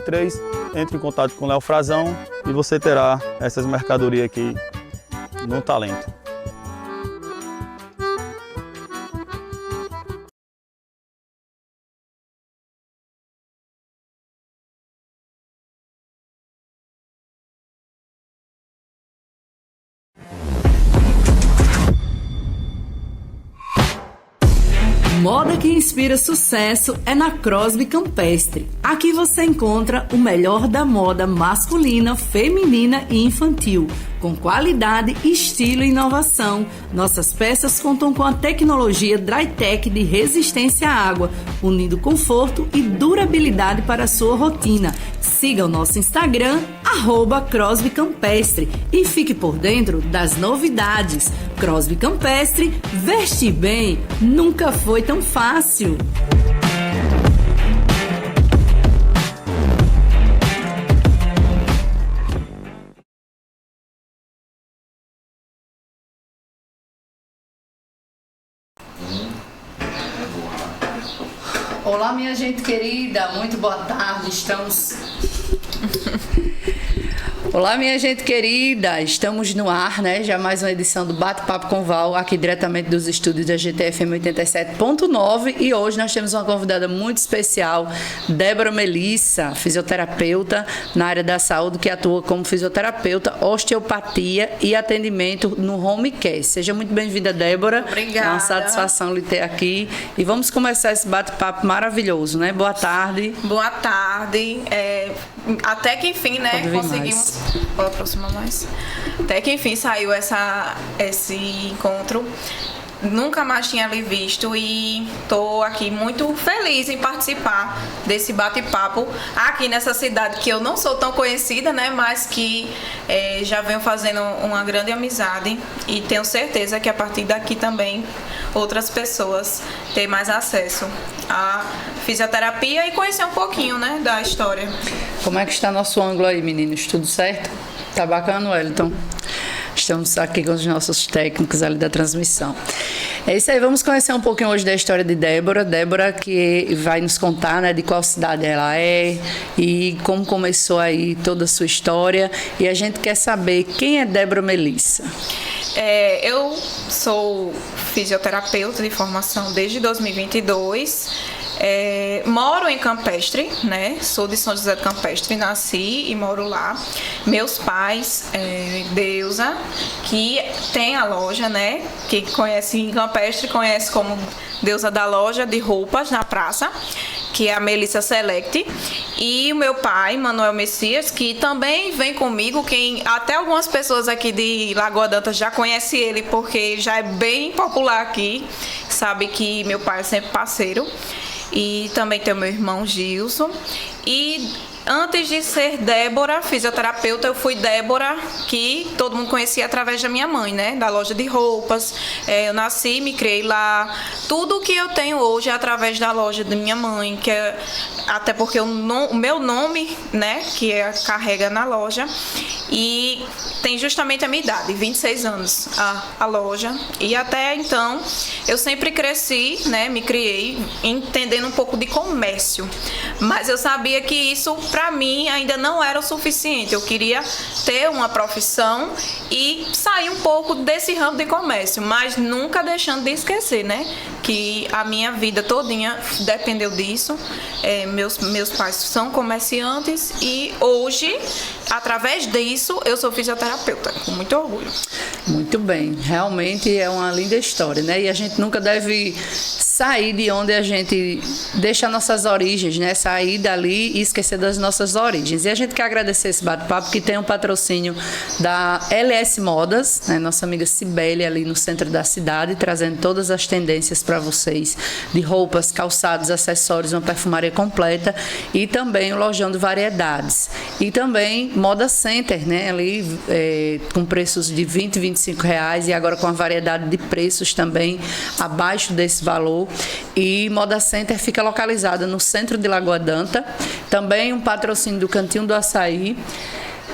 2023, entre em contato com o Léo Frazão e você terá essas mercadorias aqui no Talento. Moda que inspira sucesso é na Crosby Campestre. Aqui você encontra o melhor da moda masculina, feminina e infantil, com qualidade, estilo e inovação. Nossas peças contam com a tecnologia Drytech de resistência à água, unindo conforto e durabilidade para a sua rotina. Siga o nosso Instagram, @Crosby Campestre, e fique por dentro das novidades. Crosby Campestre, vestir bem nunca foi tão fácil. Olá, minha gente querida, muito boa tarde, Olá, minha gente querida, estamos no ar, né? Já mais uma edição do Bate-Papo com Val, aqui diretamente dos estúdios da GTFM 87.9, e hoje nós temos uma convidada muito especial, Débora Melissa, fisioterapeuta na área da saúde, que atua como fisioterapeuta, osteopatia e atendimento no home care. Seja muito bem-vinda, Débora. Obrigada. É uma satisfação lhe ter aqui. E vamos começar esse bate-papo maravilhoso, né? Boa tarde. Boa tarde. Até que enfim, né? Conseguimos. Pode aproximar mais. Até que enfim saiu esse encontro. Nunca mais tinha lhe visto e estou aqui muito feliz em participar desse bate-papo aqui nessa cidade que eu não sou tão conhecida, né? Mas que já venho fazendo uma grande amizade e tenho certeza que a partir daqui também outras pessoas têm mais acesso à fisioterapia e conhecer um pouquinho, né, da história. Como é que está nosso ângulo aí, meninos? Tudo certo? Tá bacana, Wellington? Estamos aqui com os nossos técnicos ali da transmissão. É isso aí, vamos conhecer um pouquinho hoje da história de Débora. Débora que vai nos contar, né, de qual cidade ela é e como começou aí toda a sua história. E a gente quer saber quem é Débora Melissa. Eu sou fisioterapeuta de formação desde 2022. Moro em Campestre, né? Sou de São José do Campestre, nasci e moro lá. Meus pais, Deusa, que tem a loja, né? Que conhece em Campestre, conhece como Deusa da Loja de Roupas na praça, que é a Melissa Select, e o meu pai, Manuel Messias, que também vem comigo, até algumas pessoas aqui de Lagoa d'Anta já conhecem ele, porque já é bem popular aqui, sabe que meu pai é sempre parceiro. E também tem o meu irmão Gilson. E antes de ser Débora, fisioterapeuta, eu fui Débora, que todo mundo conhecia através da minha mãe, né? Da loja de roupas. Eu nasci, me criei lá. Tudo que eu tenho hoje é através da loja da minha mãe, até porque o meu nome, né, que carrega na loja. E tem justamente a minha idade, 26 anos, a loja. E até então, eu sempre cresci, né, me criei entendendo um pouco de comércio. Mas eu sabia que isso, para mim, ainda não era o suficiente. Eu queria ter uma profissão e sair um pouco desse ramo de comércio, mas nunca deixando de esquecer, né, que a minha vida todinha dependeu disso. Meus pais são comerciantes e hoje, através disso, eu sou fisioterapeuta, com muito orgulho. Muito bem, realmente é uma linda história, né? E a gente nunca deve sair de onde a gente deixa nossas origens, né? Sair dali e esquecer das nossas origens. E a gente quer agradecer esse bate-papo, que tem um patrocínio da LS Modas, né? Nossa amiga Cibele, ali no centro da cidade, trazendo todas as tendências para vocês, de roupas, calçados, acessórios, uma perfumaria completa, e também o lojão de variedades. E também Moda Center, né? Ali com preços de R$20, R$25, e agora com a variedade de preços também abaixo desse valor. E Moda Center fica localizada no centro de Lagoa d'Anta. Também um patrocínio do Cantinho do Açaí.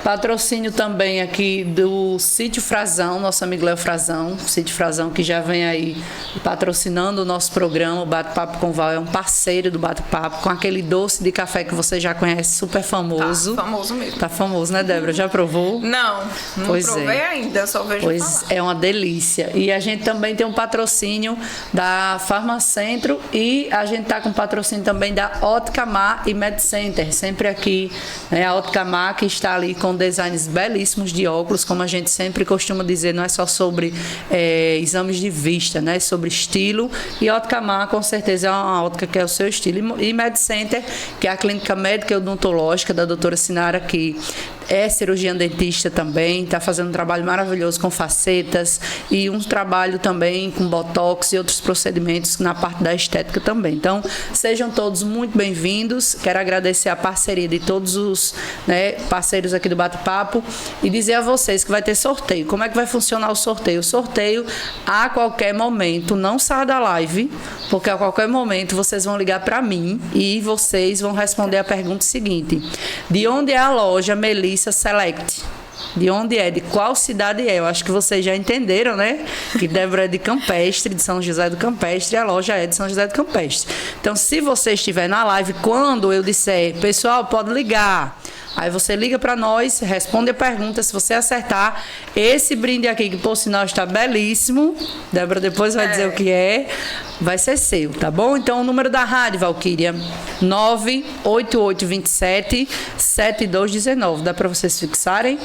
Patrocínio também aqui do Sítio Frazão, nosso amigo Léo Frazão, Sítio Frazão, que já vem aí patrocinando o nosso programa, o Bate-Papo com Val, é um parceiro do Bate-Papo, com aquele doce de café que você já conhece, super famoso. Tá famoso mesmo. Tá famoso, né, Débora? Já provou? Não Pois provei ainda, só vejo Pois falar. é uma delícia. E a gente também tem um patrocínio da Farmacentro e a gente tá com patrocínio também da Ótica Mar e Med Center, sempre aqui, né? A Ótica Mar que está ali com designs belíssimos de óculos, como a gente sempre costuma dizer, não é só sobre exames de vista, né? É sobre estilo. E Ótica Mar, com certeza, é uma ótica que é o seu estilo. E Med Center, que é a clínica médica e odontológica da doutora Sinara, que é cirurgiã dentista também, está fazendo um trabalho maravilhoso com facetas e um trabalho também com botox e outros procedimentos na parte da estética também. Então, sejam todos muito bem-vindos. Quero agradecer a parceria de todos os, né, parceiros aqui do Bate-Papo e dizer a vocês que vai ter sorteio. Como é que vai funcionar o sorteio? O sorteio, a qualquer momento, não saia da live, porque a qualquer momento vocês vão ligar para mim e vocês vão responder a pergunta seguinte: de onde é a loja Melissa Select? De onde é? De qual cidade é? Eu acho que vocês já entenderam, né? Que Débora é de Campestre, de São José do Campestre, e a loja é de São José do Campestre. Então, se você estiver na live, quando eu disser, pessoal, pode ligar. Aí você liga para nós, responde a pergunta. Se você acertar, esse brinde aqui, que por sinal está belíssimo, Débora depois vai dizer o que é, vai ser seu, tá bom? Então, o número da rádio, Valquíria, 98827-7219. Dá para vocês fixarem?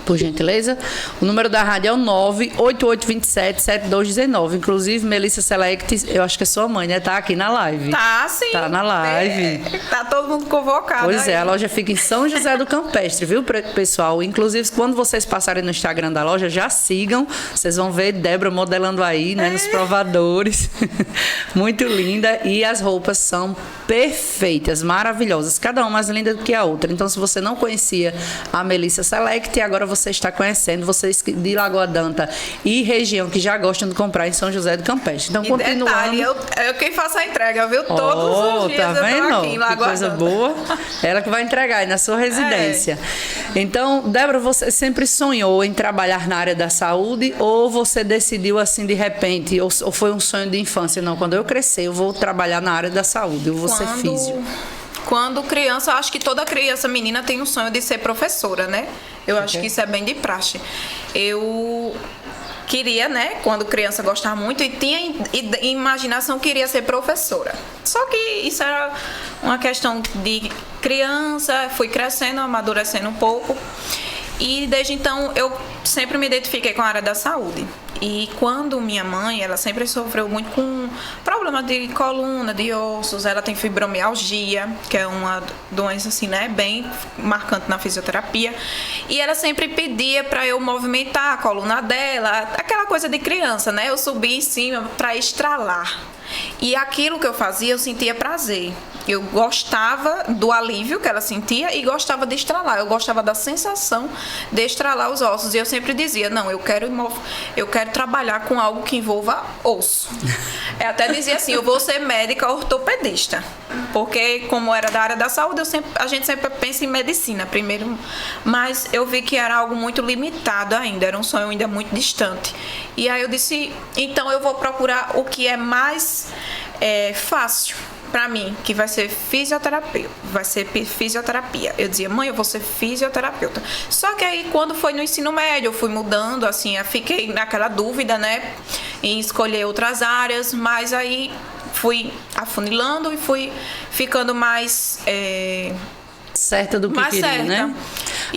Por gentileza. O número da rádio é o 98827-7219. Inclusive, Melissa Select, eu acho que é sua mãe, né? Tá aqui na live. Tá, sim. Tá na live. Tá todo mundo convocado. Pois aí. é, a loja fica em São José do Campestre, viu, pessoal? Inclusive, quando vocês passarem no Instagram da loja, já sigam. Vocês vão ver Débora modelando aí, né? Nos provadores. Muito linda. E as roupas são perfeitas, maravilhosas. Cada uma mais linda do que a outra. Então, se você não conhecia a Melissa Select, agora você está conhecendo, vocês de Lagoa Danta e região que já gostam de comprar em São José do Campestre. Então, continuando. Detalhe, eu quem faço a entrega, viu? Todos os dias tá vendo? eu tô aqui em Lagoa Que coisa Danta. boa. Ela que vai entregar aí na sua residência. Então, Débora, você sempre sonhou em trabalhar na área da saúde ou você decidiu assim de repente, ou foi um sonho de infância? Não, quando eu crescer eu vou trabalhar na área da saúde, eu vou ser físio. Quando criança, eu acho que toda criança menina tem um sonho de ser professora, né? Eu acho que isso é bem de praxe. Eu queria, né, quando criança, gostava muito e tinha imaginação, queria ser professora. Só que isso era uma questão de criança, fui crescendo, amadurecendo um pouco. E desde então eu sempre me identifiquei com a área da saúde. E quando minha mãe, ela sempre sofreu muito com problema de coluna, de ossos, ela tem fibromialgia, que é uma doença assim, né, bem marcante na fisioterapia. E ela sempre pedia para eu movimentar a coluna dela, aquela coisa de criança, né? Eu subia em cima para estralar. E aquilo que eu fazia, eu sentia prazer. Eu gostava do alívio que ela sentia e gostava de estralar. Eu gostava da sensação de estralar os ossos. E eu sempre dizia, não, eu quero trabalhar com algo que envolva osso. Eu até dizia assim, eu vou ser médica ortopedista. Porque como era da área da saúde, a gente sempre pensa em medicina primeiro. Mas eu vi que era algo muito limitado ainda, era um sonho ainda muito distante. E aí eu disse, então eu vou procurar o que é mais fácil para mim, que vai ser fisioterapeuta, vai ser fisioterapia. Eu dizia, mãe, eu vou ser fisioterapeuta. Só que aí, quando foi no ensino médio, eu fui mudando, assim, eu fiquei naquela dúvida, né, em escolher outras áreas, mas aí fui afunilando e fui ficando mais certa do que mais queria, certa. né?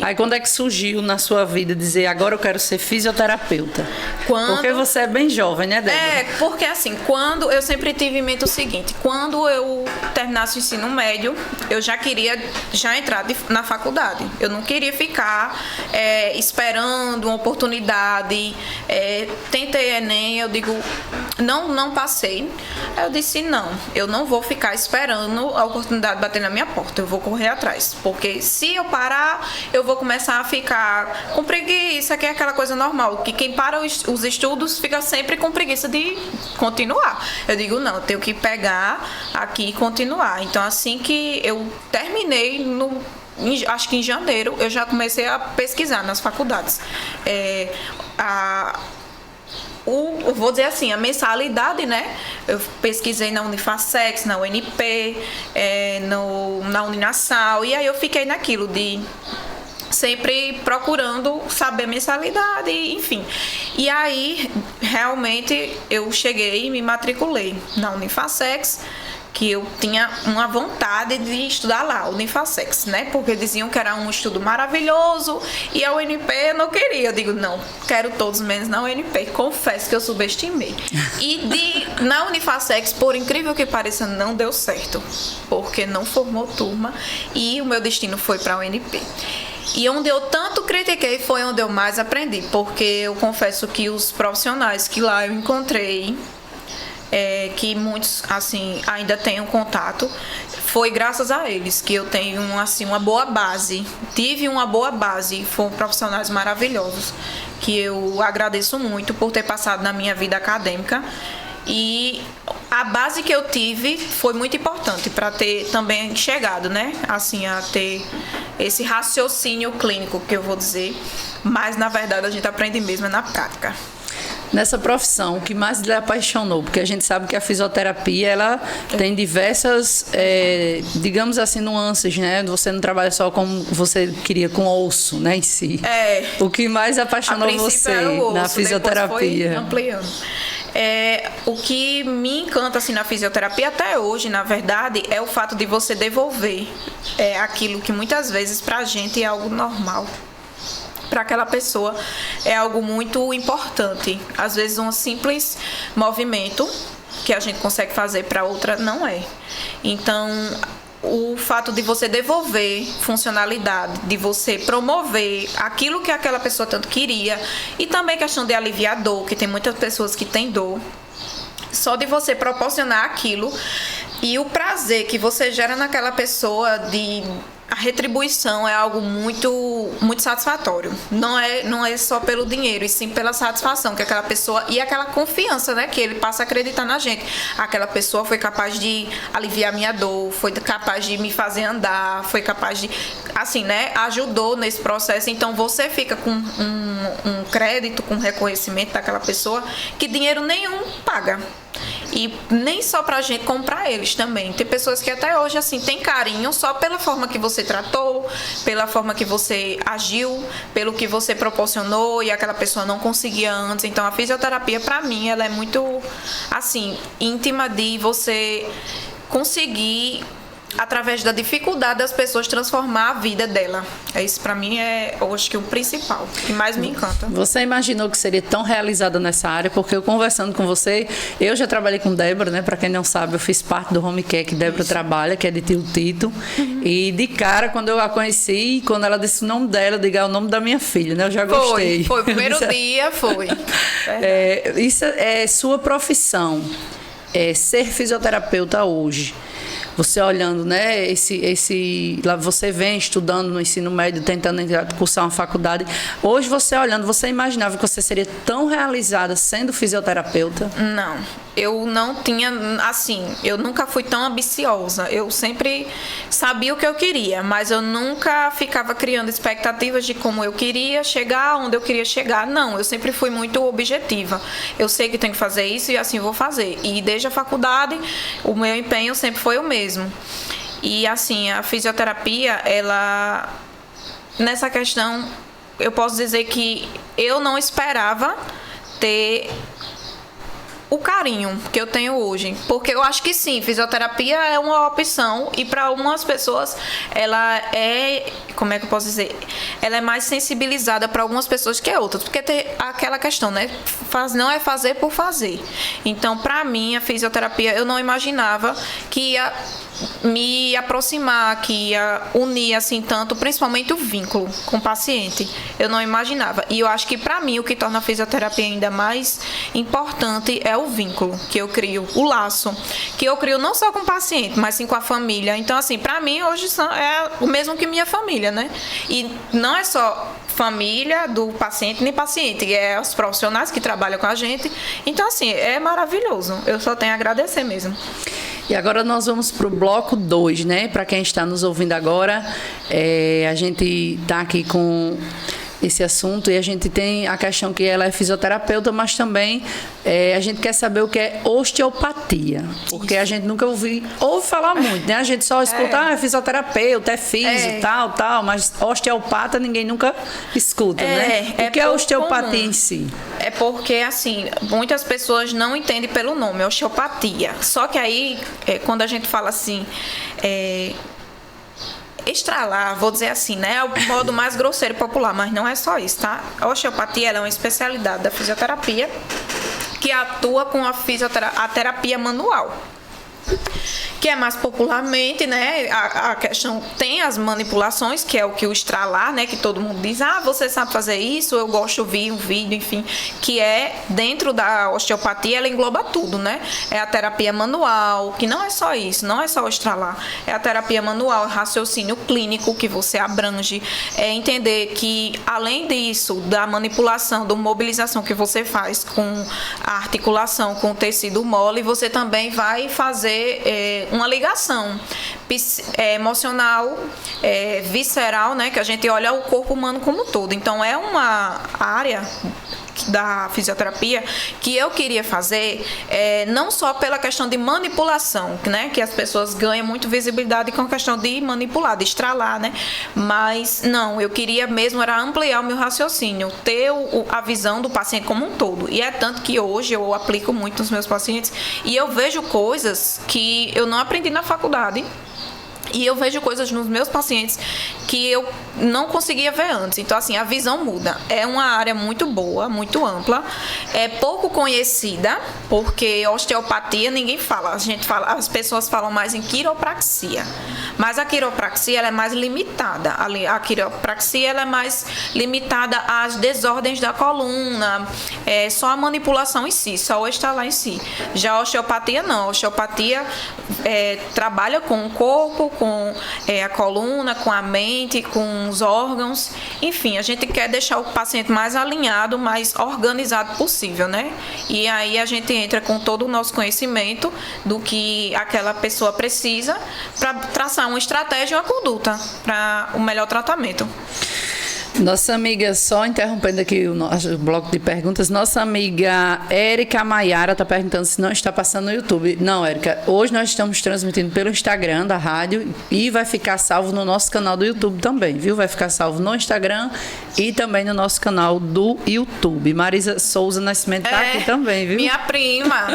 Aí quando é que surgiu na sua vida dizer, agora eu quero ser fisioterapeuta? Porque você é bem jovem, né, Débora? Porque assim, quando eu sempre tive em mente o seguinte, quando eu terminasse o ensino médio, eu já queria entrar na faculdade. Eu não queria ficar esperando uma oportunidade. Tentei Enem, eu digo, não passei. Aí eu disse, não, eu não vou ficar esperando a oportunidade bater na minha porta, eu vou correr atrás. Porque se eu parar, eu vou começar a ficar com preguiça, que é aquela coisa normal, que quem para os estudos fica sempre com preguiça de continuar. Eu digo, não, eu tenho que pegar aqui e continuar. Então, assim que eu terminei acho que em janeiro, eu já comecei a pesquisar nas faculdades. Eu vou dizer assim, a mensalidade, né? Eu pesquisei na Unifacex, na UNP, na Uninasal, e aí eu fiquei naquilo de sempre procurando saber a mensalidade, enfim. E aí, realmente, eu cheguei e me matriculei na Unifacex, que eu tinha uma vontade de estudar lá, Unifacex, né? Porque diziam que era um estudo maravilhoso e a UNP eu não queria. Eu digo, não, quero todos menos na UNP. Confesso que eu subestimei. E na Unifacex, por incrível que pareça, não deu certo, porque não formou turma e o meu destino foi para a UNP. E onde eu tanto critiquei foi onde eu mais aprendi, porque eu confesso que os profissionais que lá eu encontrei, que muitos assim ainda tenho contato, foi graças a eles que eu tenho assim uma boa base, tive uma boa base, foram profissionais maravilhosos que eu agradeço muito por ter passado na minha vida acadêmica, e a base que eu tive foi muito importante para ter também chegado, né, assim, a ter esse raciocínio clínico, que eu vou dizer, mas na verdade a gente aprende mesmo na prática. Nessa profissão, o que mais lhe apaixonou? Porque a gente sabe que a fisioterapia, ela tem diversas, digamos assim, nuances, né? Você não trabalha só como você queria, com osso, né, em si. O que mais apaixonou você osso, na fisioterapia? Foi ampliando. O que me encanta assim, na fisioterapia até hoje, na verdade, é o fato de você devolver aquilo que muitas vezes pra gente é algo normal. Para aquela pessoa é algo muito importante. Às vezes um simples movimento que a gente consegue fazer para outra não é. Então, o fato de você devolver funcionalidade, de você promover aquilo que aquela pessoa tanto queria, e também questão de aliviar dor, que tem muitas pessoas que têm dor, só de você proporcionar aquilo e o prazer que você gera naquela pessoa, a retribuição é algo muito, muito satisfatório. Não é só pelo dinheiro, e sim pela satisfação que aquela pessoa, e aquela confiança, né, que ele passa a acreditar na gente. Aquela pessoa foi capaz de aliviar minha dor, foi capaz de me fazer andar, foi capaz de, assim, né, ajudou nesse processo. Então você fica com um crédito, com reconhecimento daquela pessoa que dinheiro nenhum paga. E nem só pra gente, como pra eles também. Tem pessoas que até hoje, assim, tem carinho só pela forma que você tratou, pela forma que você agiu, pelo que você proporcionou e aquela pessoa não conseguia antes. Então, a fisioterapia, pra mim, ela é muito, assim, íntima de você conseguir, através da dificuldade das pessoas, transformar a vida dela. Isso pra mim eu acho que o principal, que mais me encanta. Você imaginou que seria tão realizada nessa área? Porque eu conversando com você, eu já trabalhei com Débora, né? Pra quem não sabe, eu fiz parte do home care que Débora trabalha, que é de Tio Tito. E de cara, quando eu a conheci, quando ela disse o nome dela, eu digo, é o nome da minha filha, né? Eu já gostei. Foi o primeiro dia, foi. Isso é sua profissão, ser fisioterapeuta hoje. Você olhando, né, lá você vem estudando no ensino médio, tentando cursar uma faculdade. Hoje você olhando, você imaginava que você seria tão realizada sendo fisioterapeuta? Não, eu não tinha, assim, eu nunca fui tão ambiciosa. Eu sempre sabia o que eu queria, mas eu nunca ficava criando expectativas de como eu queria chegar, onde eu queria chegar. Não, eu sempre fui muito objetiva. Eu sei que tenho que fazer isso e assim vou fazer. E desde a faculdade, o meu empenho sempre foi o mesmo. E assim, a fisioterapia, ela, nessa questão, eu posso dizer que eu não esperava ter o carinho que eu tenho hoje, porque eu acho que sim, fisioterapia é uma opção e para algumas pessoas ela é, como é que eu posso dizer, ela é mais sensibilizada para algumas pessoas que outras, porque tem aquela questão, né, não é fazer por fazer. Então, para mim, a fisioterapia, eu não imaginava que ia me aproximar, que ia unir assim tanto, principalmente o vínculo com o paciente. Eu não imaginava. E eu acho que para mim o que torna a fisioterapia ainda mais importante é o vínculo que eu crio, o laço que eu crio não só com o paciente, mas sim com a família. Então assim, para mim hoje é o mesmo que minha família, né? E não é só família do paciente nem paciente, é os profissionais que trabalham com a gente. Então assim, é maravilhoso. Eu só tenho a agradecer mesmo. E agora nós vamos para o bloco 2, né? Para quem está nos ouvindo agora, a gente está aqui com esse assunto e a gente tem a questão que ela é fisioterapeuta, mas também a gente quer saber o que é osteopatia, porque a gente nunca ouve falar muito, né? A gente só escuta, é fisioterapeuta, é fisio, tal, mas osteopata ninguém nunca escuta, né? O que é osteopatia em si? É porque, assim, muitas pessoas não entendem pelo nome, osteopatia. Só que aí, quando a gente fala assim, estralar, vou dizer assim, né? É o modo mais grosseiro e popular, mas não é só isso, tá? A osteopatia ela é uma especialidade da fisioterapia que atua com a terapia manual, que é mais popularmente, né? A questão tem as manipulações, que é o que o estralar, né? Que todo mundo diz, você sabe fazer isso, eu gosto de ouvir um vídeo, enfim, que é dentro da osteopatia, ela engloba tudo, né? É a terapia manual, que não é só isso, não é só o estralar, é a terapia manual, raciocínio clínico que você abrange, é entender que além disso, da manipulação, da mobilização que você faz com a articulação, com o tecido mole, você também vai fazer uma ligação emocional, visceral, né? Que a gente olha o corpo humano como um todo. Então, é uma área da fisioterapia que eu queria fazer não só pela questão de manipulação, né, que as pessoas ganham muito visibilidade com a questão de manipular, de estralar, né, mas não, eu queria mesmo era ampliar o meu raciocínio, ter a visão do paciente como um todo, e é tanto que hoje eu aplico muito nos meus pacientes e eu vejo coisas que eu não aprendi na faculdade. E eu vejo coisas nos meus pacientes que eu não conseguia ver antes. Então, assim, a visão muda. É uma área muito boa, muito ampla. É pouco conhecida, porque osteopatia ninguém fala. As pessoas falam mais em quiropraxia. Mas a quiropraxia ela é mais limitada. A quiropraxia ela é mais limitada às desordens da coluna. Só a manipulação em si, só o estalar em si. Já a osteopatia não. A osteopatia trabalha com o corpo, com a coluna, com a mente, com os órgãos. Enfim, a gente quer deixar o paciente mais alinhado, mais organizado possível, né? E aí a gente entra com todo o nosso conhecimento do que aquela pessoa precisa para traçar uma estratégia e uma conduta para o melhor tratamento. Nossa amiga, só interrompendo aqui o nosso bloco de perguntas, nossa amiga Érica Maiara está perguntando se não está passando no YouTube. Não, Érica, hoje nós estamos transmitindo pelo Instagram da rádio e vai ficar salvo no nosso canal do YouTube também, viu? Vai ficar salvo no Instagram e também no nosso canal do YouTube. Marisa Souza Nascimento está aqui também, viu? Minha prima,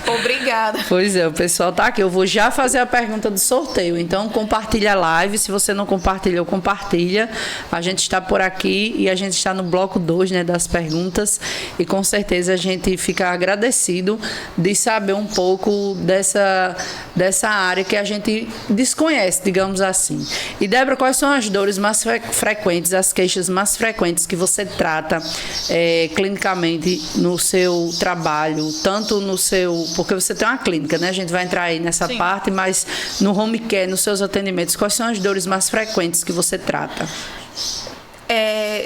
obrigada. Pois é, o pessoal está aqui. Eu vou já fazer a pergunta do sorteio, então compartilha a live. Se você não compartilhou, compartilha. A gente está por aqui e a gente está no bloco 2, né, das perguntas e com certeza a gente fica agradecido de saber um pouco dessa área que a gente desconhece, digamos assim. E Débora, quais são as dores mais frequentes, as queixas mais frequentes que você trata clinicamente no seu trabalho, tanto no seu, porque você tem uma clínica, né, a gente vai entrar aí nessa Sim. parte, mas no home care, nos seus atendimentos, quais são as dores mais frequentes que você trata?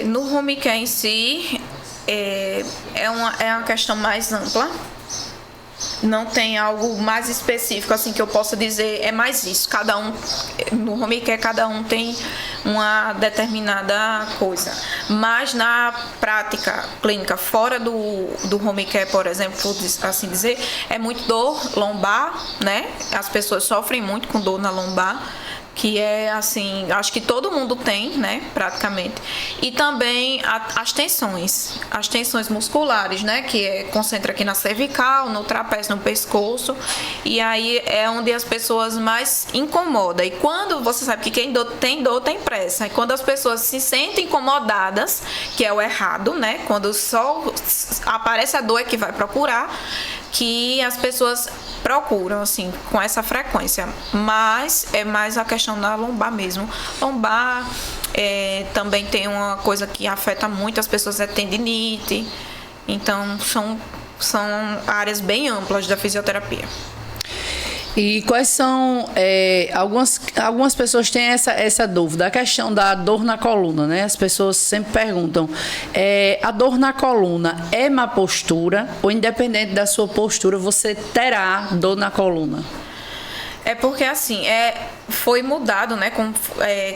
No home care em si, é uma questão mais ampla. Não tem algo mais específico assim que eu possa dizer, é mais isso. Cada um, no home care, cada um tem uma determinada coisa. Mas na prática clínica, fora do home care, por exemplo, por assim dizer, é muito dor lombar, né? As pessoas sofrem muito com dor na lombar, que é assim, acho que todo mundo tem, né, praticamente. E também as tensões musculares, né, que concentra aqui na cervical, no trapézio, no pescoço, e aí é onde as pessoas mais incomodam. E quando você sabe que quem tem dor tem pressa, e quando as pessoas se sentem incomodadas, que é o errado, né, quando só aparece a dor é que vai procurar, que as pessoas procuram, assim, com essa frequência. Mas é mais a questão da lombar mesmo. Lombar também tem uma coisa que afeta muito as pessoas, é tendinite. Então, são áreas bem amplas da fisioterapia. E quais são, algumas pessoas têm essa dúvida, a questão da dor na coluna, né? As pessoas sempre perguntam, a dor na coluna é má postura ou independente da sua postura, você terá dor na coluna? É porque assim, foi mudado, né?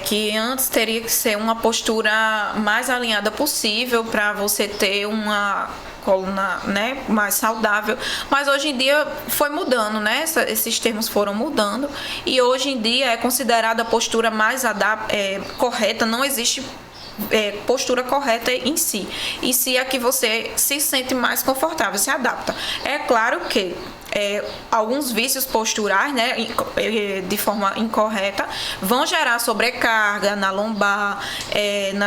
Que antes teria que ser uma postura mais alinhada possível para você ter uma coluna, né, mais saudável. Mas hoje em dia foi mudando, né? Esses termos foram mudando e hoje em dia é considerada a postura mais correta. Não existe postura correta em si. E se é que você se sente mais confortável, se adapta. É claro que alguns vícios posturais, né, de forma incorreta, vão gerar sobrecarga na lombar,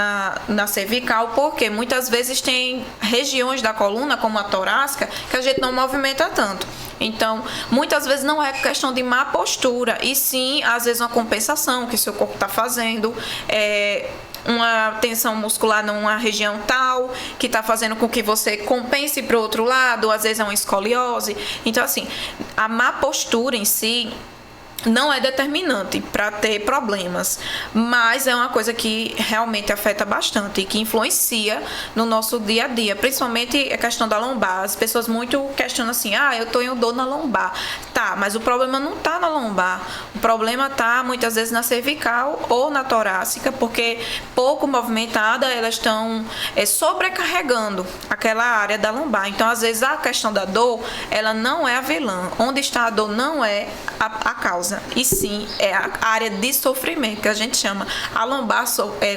na cervical, porque muitas vezes tem regiões da coluna, como a torácica, que a gente não movimenta tanto. Então, muitas vezes não é questão de má postura, e sim, às vezes, uma compensação que seu corpo está fazendo, uma tensão muscular numa região tal, que está fazendo com que você compense para o outro lado, às vezes é uma escoliose. Então, assim, a má postura em si não é determinante para ter problemas, mas é uma coisa que realmente afeta bastante e que influencia no nosso dia a dia, principalmente a questão da lombar. As pessoas muito questionam assim, eu tô em dor na lombar. Tá, mas o problema não tá na lombar, o problema tá muitas vezes na cervical ou na torácica, porque pouco movimentada elas estão sobrecarregando aquela área da lombar. Então, às vezes, a questão da dor, ela não é a vilã. Onde está a dor não é a causa, e sim é a área de sofrimento, que a gente chama. A lombar,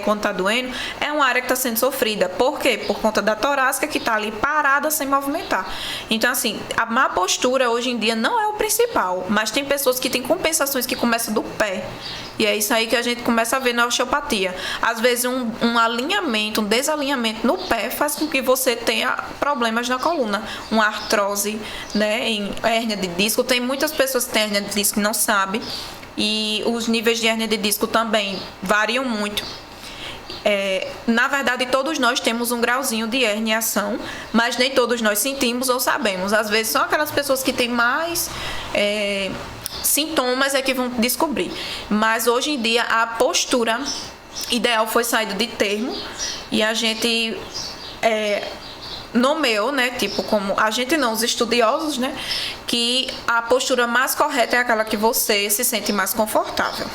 quando está doendo, é uma área que está sendo sofrida. Por quê? Por conta da torácica, que está ali parada sem movimentar. Então, assim, a má postura hoje em dia não é o principal, mas tem pessoas que têm compensações que começam do pé. E é isso aí que a gente começa a ver na osteopatia. Às vezes um alinhamento, um desalinhamento no pé faz com que você tenha problemas na coluna. Uma artrose, né, em hérnia de disco. Tem muitas pessoas que têm hérnia de disco que não sabem. E os níveis de hérnia de disco também variam muito. Na verdade, todos nós temos um grauzinho de herniação, mas nem todos nós sentimos ou sabemos. Às vezes são aquelas pessoas que têm mais sintomas que vão descobrir. Mas hoje em dia a postura ideal foi saído de termo e a gente nomeou, né, tipo, como a gente não, os estudiosos, né, que a postura mais correta é aquela que você se sente mais confortável.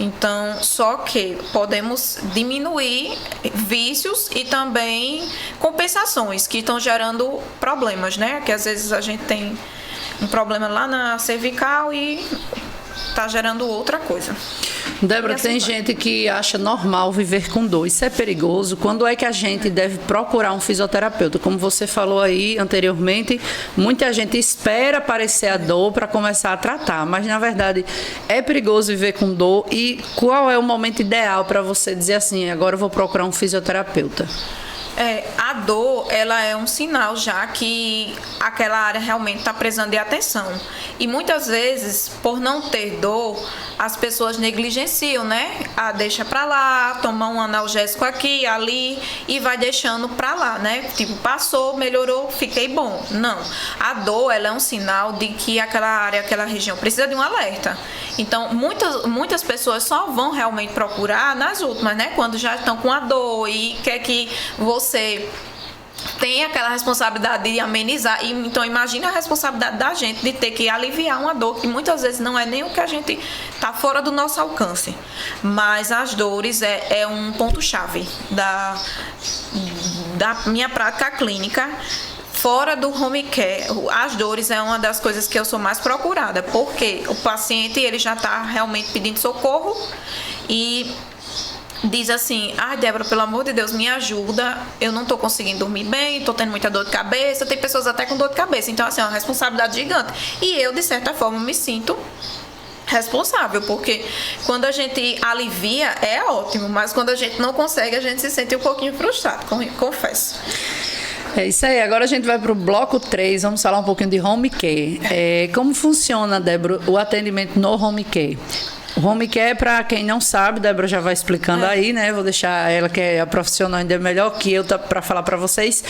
Então, só que podemos diminuir vícios e também compensações que estão gerando problemas, né? Que às vezes a gente tem um problema lá na cervical e está gerando outra coisa. Débora, tem gente que acha normal viver com dor. Isso é perigoso? Quando é que a gente deve procurar um fisioterapeuta? Como você falou aí anteriormente, muita gente espera aparecer a dor para começar a tratar, mas na verdade é perigoso viver com dor. E qual é o momento ideal para você dizer assim, agora eu vou procurar um fisioterapeuta? A dor, ela é um sinal já que aquela área realmente está precisando de atenção. E muitas vezes, por não ter dor, as pessoas negligenciam, né? Deixa pra lá, toma um analgésico aqui, ali e vai deixando pra lá, né? Tipo, passou, melhorou, fiquei bom. Não. A dor, ela é um sinal de que aquela área, aquela região precisa de um alerta. Então, muitas pessoas só vão realmente procurar nas últimas, né? Quando já estão com a dor e quer que você tem aquela responsabilidade de amenizar. Então, imagine a responsabilidade da gente de ter que aliviar uma dor que muitas vezes não é nem o que a gente está fora do nosso alcance. Mas as dores é um ponto-chave da minha prática clínica. Fora do home care, as dores é uma das coisas que eu sou mais procurada, porque o paciente ele já está realmente pedindo socorro e diz assim, Débora, pelo amor de Deus, me ajuda, eu não estou conseguindo dormir bem, estou tendo muita dor de cabeça, tem pessoas até com dor de cabeça, então assim, é uma responsabilidade gigante. E eu, de certa forma, me sinto responsável, porque quando a gente alivia, é ótimo, mas quando a gente não consegue, a gente se sente um pouquinho frustrado, confesso. É isso aí, agora a gente vai para o bloco 3, vamos falar um pouquinho de home care. Como funciona, Débora, o atendimento no home care? O home care, para quem não sabe, Débora já vai explicando aí, né? Vou deixar ela, que é a profissional ainda melhor que eu, para falar para vocês.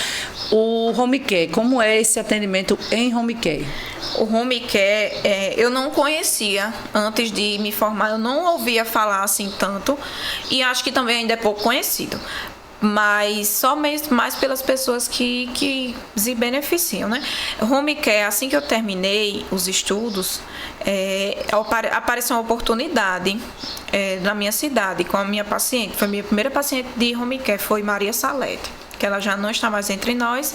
O home care, como é esse atendimento em home care? O home care, eu não conhecia antes de me formar, eu não ouvia falar assim tanto, e acho que também ainda é pouco conhecido. mas somente mais pelas pessoas que se beneficiam, né? Home care, assim que eu terminei os estudos, apareceu uma oportunidade na minha cidade com a minha paciente. Foi a minha primeira paciente de home care, foi Maria Salete, que ela já não está mais entre nós.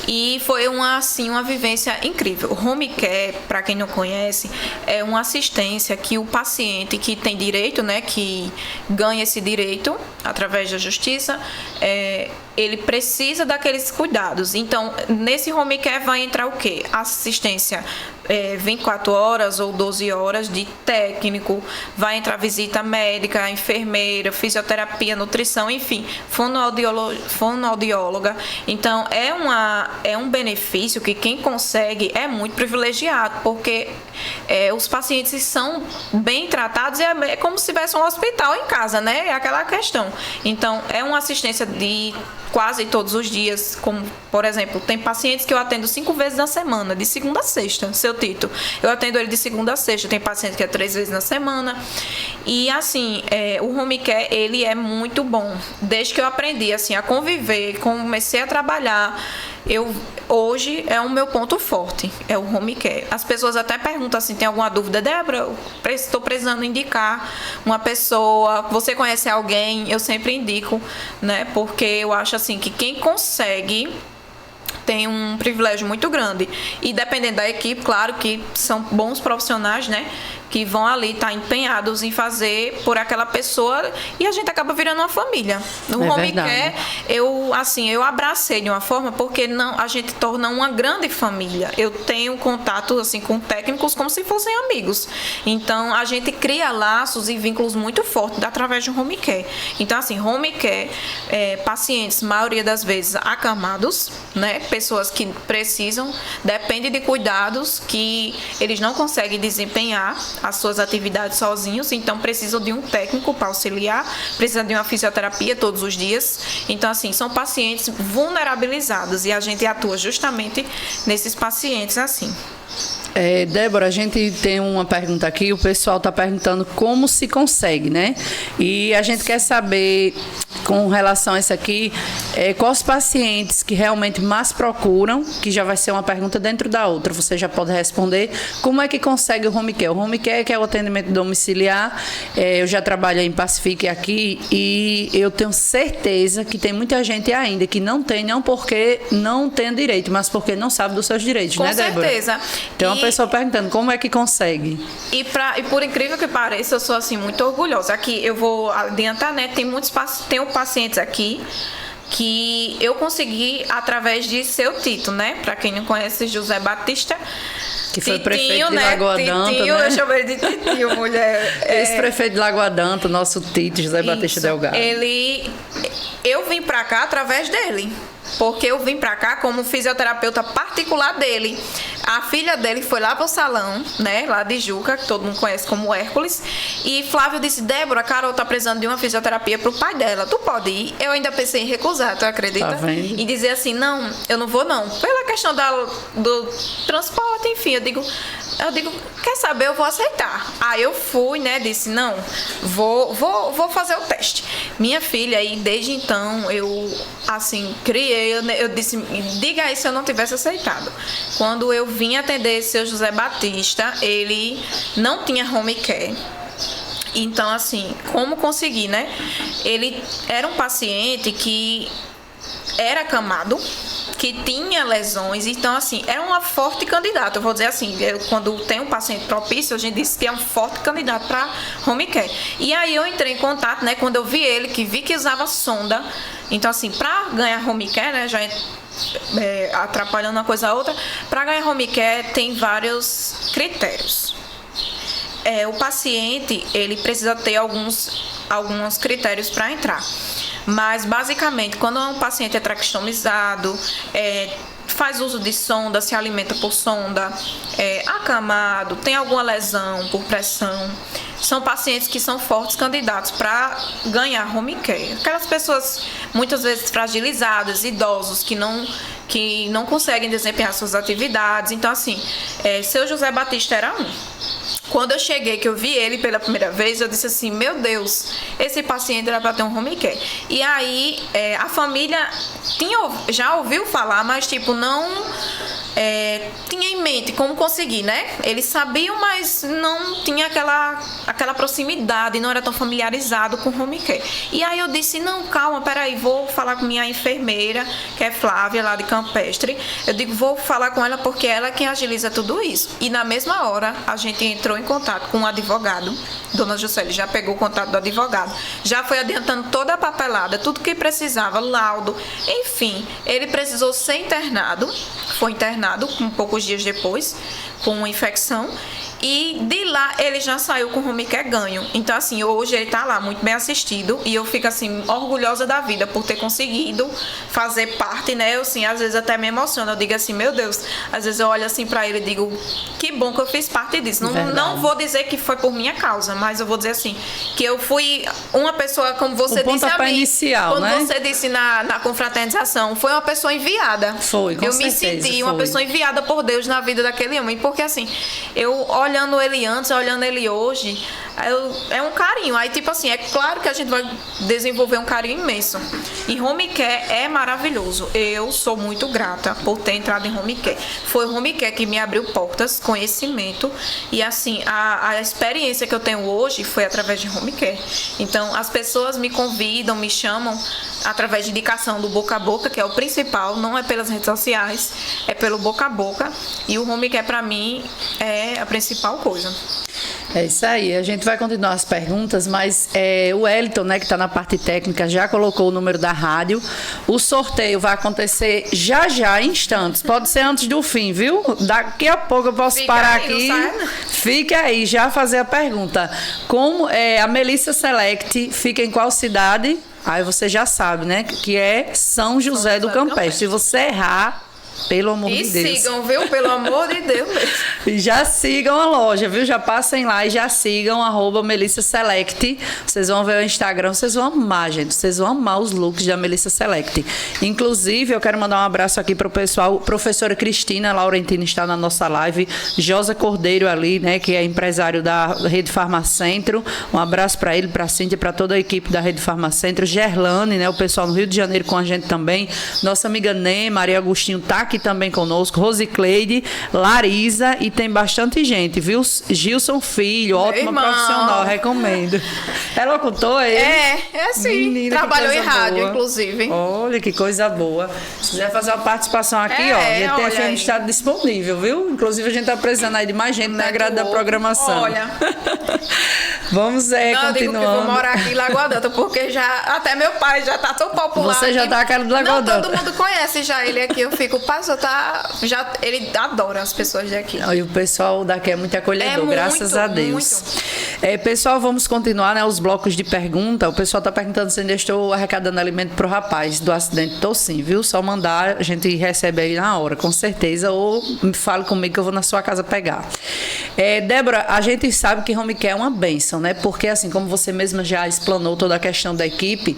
E foi uma vivência incrível. O home care, para quem não conhece, é uma assistência que o paciente que tem direito, né, que ganha esse direito através da justiça, ele precisa daqueles cuidados. Então, nesse home care vai entrar o quê? Assistência 24 horas ou 12 horas de técnico, vai entrar visita médica, enfermeira, fisioterapia, nutrição, enfim, fonoaudióloga. Então, é um benefício que quem consegue é muito privilegiado, porque os pacientes são bem tratados e é como se tivesse um hospital em casa, né? É aquela questão. Então, é uma assistência de quase todos os dias, como, por exemplo, tem pacientes que eu atendo 5 vezes na semana, de segunda a sexta, seu Tito. Eu atendo ele de segunda a sexta, tem paciente que é 3 vezes na semana. E, assim, o home care, ele é muito bom. Desde que eu aprendi, assim, a conviver, comecei a trabalhar, hoje é o meu ponto forte, é o home care. As pessoas até perguntam assim, tem alguma dúvida? Débora, eu estou precisando indicar uma pessoa, você conhece alguém? Eu sempre indico, né? Porque eu acho assim que quem consegue tem um privilégio muito grande. E dependendo da equipe, claro que são bons profissionais, né? Que vão ali estar empenhados em fazer por aquela pessoa e a gente acaba virando uma família. No home care, eu abracei de uma forma porque a gente torna uma grande família. Eu tenho contato assim com técnicos como se fossem amigos. Então, a gente cria laços e vínculos muito fortes através de um home care. Então, assim, home care, pacientes, maioria das vezes, acamados, né? Pessoas que precisam, depende de cuidados que eles não conseguem desempenhar as suas atividades sozinhos, então precisam de um técnico para auxiliar, precisam de uma fisioterapia todos os dias. Então, assim, são pacientes vulnerabilizados e a gente atua justamente nesses pacientes assim. Débora, a gente tem uma pergunta aqui, o pessoal está perguntando como se consegue, né? E a gente quer saber, com relação a isso aqui, quais os pacientes que realmente mais procuram, que já vai ser uma pergunta dentro da outra, você já pode responder, como é que consegue o home care? O home care, que é o atendimento domiciliar, eu já trabalhei em Pacific aqui e eu tenho certeza que tem muita gente ainda que não tem, não porque não tem direito, mas porque não sabe dos seus direitos, né, Débora? Com certeza. Então, pessoa perguntando como é que consegue. E por incrível que pareça, eu sou assim muito orgulhosa. Aqui eu vou adiantar, né? Tenho pacientes aqui que eu consegui através de seu Tito, né? Para quem não conhece, José Batista, que foi Titinho, prefeito de Lagoa d'Anta, né? Eu chamo ele de Titinho, mulher. Ex-prefeito de Lagoa d'Anta, nosso Tito, José Batista Delgado. Eu vim para cá através dele. Porque eu vim pra cá como fisioterapeuta particular dele. A filha dele foi lá pro salão, né, lá de Juca, que todo mundo conhece como Hércules. E Flávio disse, Débora, a Carol tá precisando de uma fisioterapia pro pai dela. Tu pode ir? Eu ainda pensei em recusar, tu acredita? Tá vendo? E dizer assim, não, eu não vou não. Pela questão do transporte, enfim, eu digo, quer saber, eu vou aceitar. Aí eu fui, né, disse, não, vou fazer o teste. Minha filha, aí desde então, eu, assim, eu disse, diga aí se eu não tivesse aceitado. Quando eu vim atender seu José Batista, ele não tinha home care. Então, assim, como conseguir, né? Ele era um paciente que era acamado, que tinha lesões, então assim, era uma forte candidata, eu vou dizer assim, quando tem um paciente propício, a gente disse que é um forte candidato para home care. E aí eu entrei em contato, né, quando eu vi ele, vi que usava sonda, então assim, para ganhar home care, né, já atrapalhando uma coisa a outra, para ganhar home care tem vários critérios. O paciente, ele precisa ter alguns critérios para entrar. Mas, basicamente, quando um paciente é traqueostomizado, faz uso de sonda, se alimenta por sonda, acamado, tem alguma lesão por pressão, são pacientes que são fortes candidatos para ganhar home care. Aquelas pessoas, muitas vezes fragilizadas, idosos, que não conseguem desempenhar suas atividades. Então, assim, seu José Batista era um. Quando eu cheguei, que eu vi ele pela primeira vez, eu disse assim, meu Deus, esse paciente era para ter um home care. E aí, a família já ouviu falar, mas tipo, não tinha em mente como conseguir, né? Eles sabiam, mas não tinha aquela proximidade, não era tão familiarizado com home care. E aí eu disse, não, calma, peraí, vou falar com minha enfermeira, que é Flávia, lá de Campestre. Eu digo, vou falar com ela porque ela é quem agiliza tudo isso. E na mesma hora, a gente entrou em contato com o advogado, Dona Juscelia já pegou o contato do advogado, já foi adiantando toda a papelada, tudo que precisava, laudo, enfim, ele precisou ser internado, foi internado poucos dias depois, com uma infecção, e de lá ele já saiu com home care ganho. Então assim, hoje ele tá lá muito bem assistido e eu fico assim, orgulhosa da vida por ter conseguido fazer parte, né? Eu assim, às vezes até me emociono, eu digo assim, meu Deus, às vezes eu olho assim pra ele e digo, que bom que eu fiz parte disso. Não vou dizer que foi por minha causa, mas eu vou dizer assim, que eu fui uma pessoa, como você disse a mim, inicial, quando né? você disse na confraternização, foi uma pessoa enviada. Foi, com eu certeza, me senti uma foi. pessoa enviada por Deus na vida daquele homem, porque assim, eu olhando ele antes, olhando ele hoje, é um carinho. Aí tipo assim, é claro que a gente vai desenvolver um carinho imenso. E home care é maravilhoso. Eu sou muito grata por ter entrado em home care. Foi o home care que me abriu portas, conhecimento, e assim, a experiência que eu tenho hoje foi através de home care. Então, as pessoas me convidam, me chamam através de indicação do boca a boca, que é o principal, não é pelas redes sociais, é pelo boca a boca. E o home care para mim é a principal coisa. É isso aí, a gente vai continuar as perguntas, mas o Wellington, né, que está na parte técnica, já colocou o número da rádio. O sorteio vai acontecer já, em instantes. Pode ser antes do fim, viu? Daqui a pouco eu posso parar aí, aqui. não sai, não. Fica aí, já fazer a pergunta. Como a Melissa Select fica em qual cidade? Aí você já sabe, né? Que é São José do Campestre. Se você errar, pelo amor de Deus. E sigam, viu? Pelo amor de Deus. E já sigam a loja, viu? Já passem lá e já sigam @Melissa Select. Vocês vão ver o Instagram, vocês vão amar, gente. Vocês vão amar os looks da Melissa Select. Inclusive, eu quero mandar um abraço aqui para o pessoal. Professora Cristina Laurentina está na nossa live. Josa Cordeiro ali, né? Que é empresário da Rede Farmacentro. Um abraço para ele, para a Cíntia, para toda a equipe da Rede Farmacentro. Gerlane, né? O pessoal no Rio de Janeiro com a gente também. Nossa amiga Nê, Maria Agostinho tá aqui também conosco, Rosicleide, Larisa, e tem bastante gente, viu? Gilson Filho, ótima irmão. profissional, recomendo. É locutor, ele? É sim. Menina, Trabalhou que em coisa rádio, boa. inclusive. Olha que coisa boa. Se quiser fazer uma participação aqui, É, ó, a olha GTFM aí. está disponível, viu? Inclusive a gente tá precisando aí de mais gente na grade da Network. programação. Olha. Vamos Não, eu digo que eu vou continuando. morar aqui em Lagoa d'Anta, porque até meu pai já tá tão popular. Você já aqui. tá a cara do Lagoa Não, d'Anta. todo mundo conhece já ele aqui. Eu fico, pai, ele adora as pessoas daqui. E o pessoal daqui é muito acolhedor, É muito, graças a Deus. Pessoal, vamos continuar, né, os blocos de pergunta. O pessoal está perguntando se ainda estou arrecadando alimento para o rapaz do acidente. Estou sim, viu? Só mandar, a gente recebe aí na hora, com certeza. Ou fale comigo que eu vou na sua casa pegar. Débora, a gente sabe que home care é uma bênção, né? Porque, assim, como você mesma já explanou toda a questão da equipe,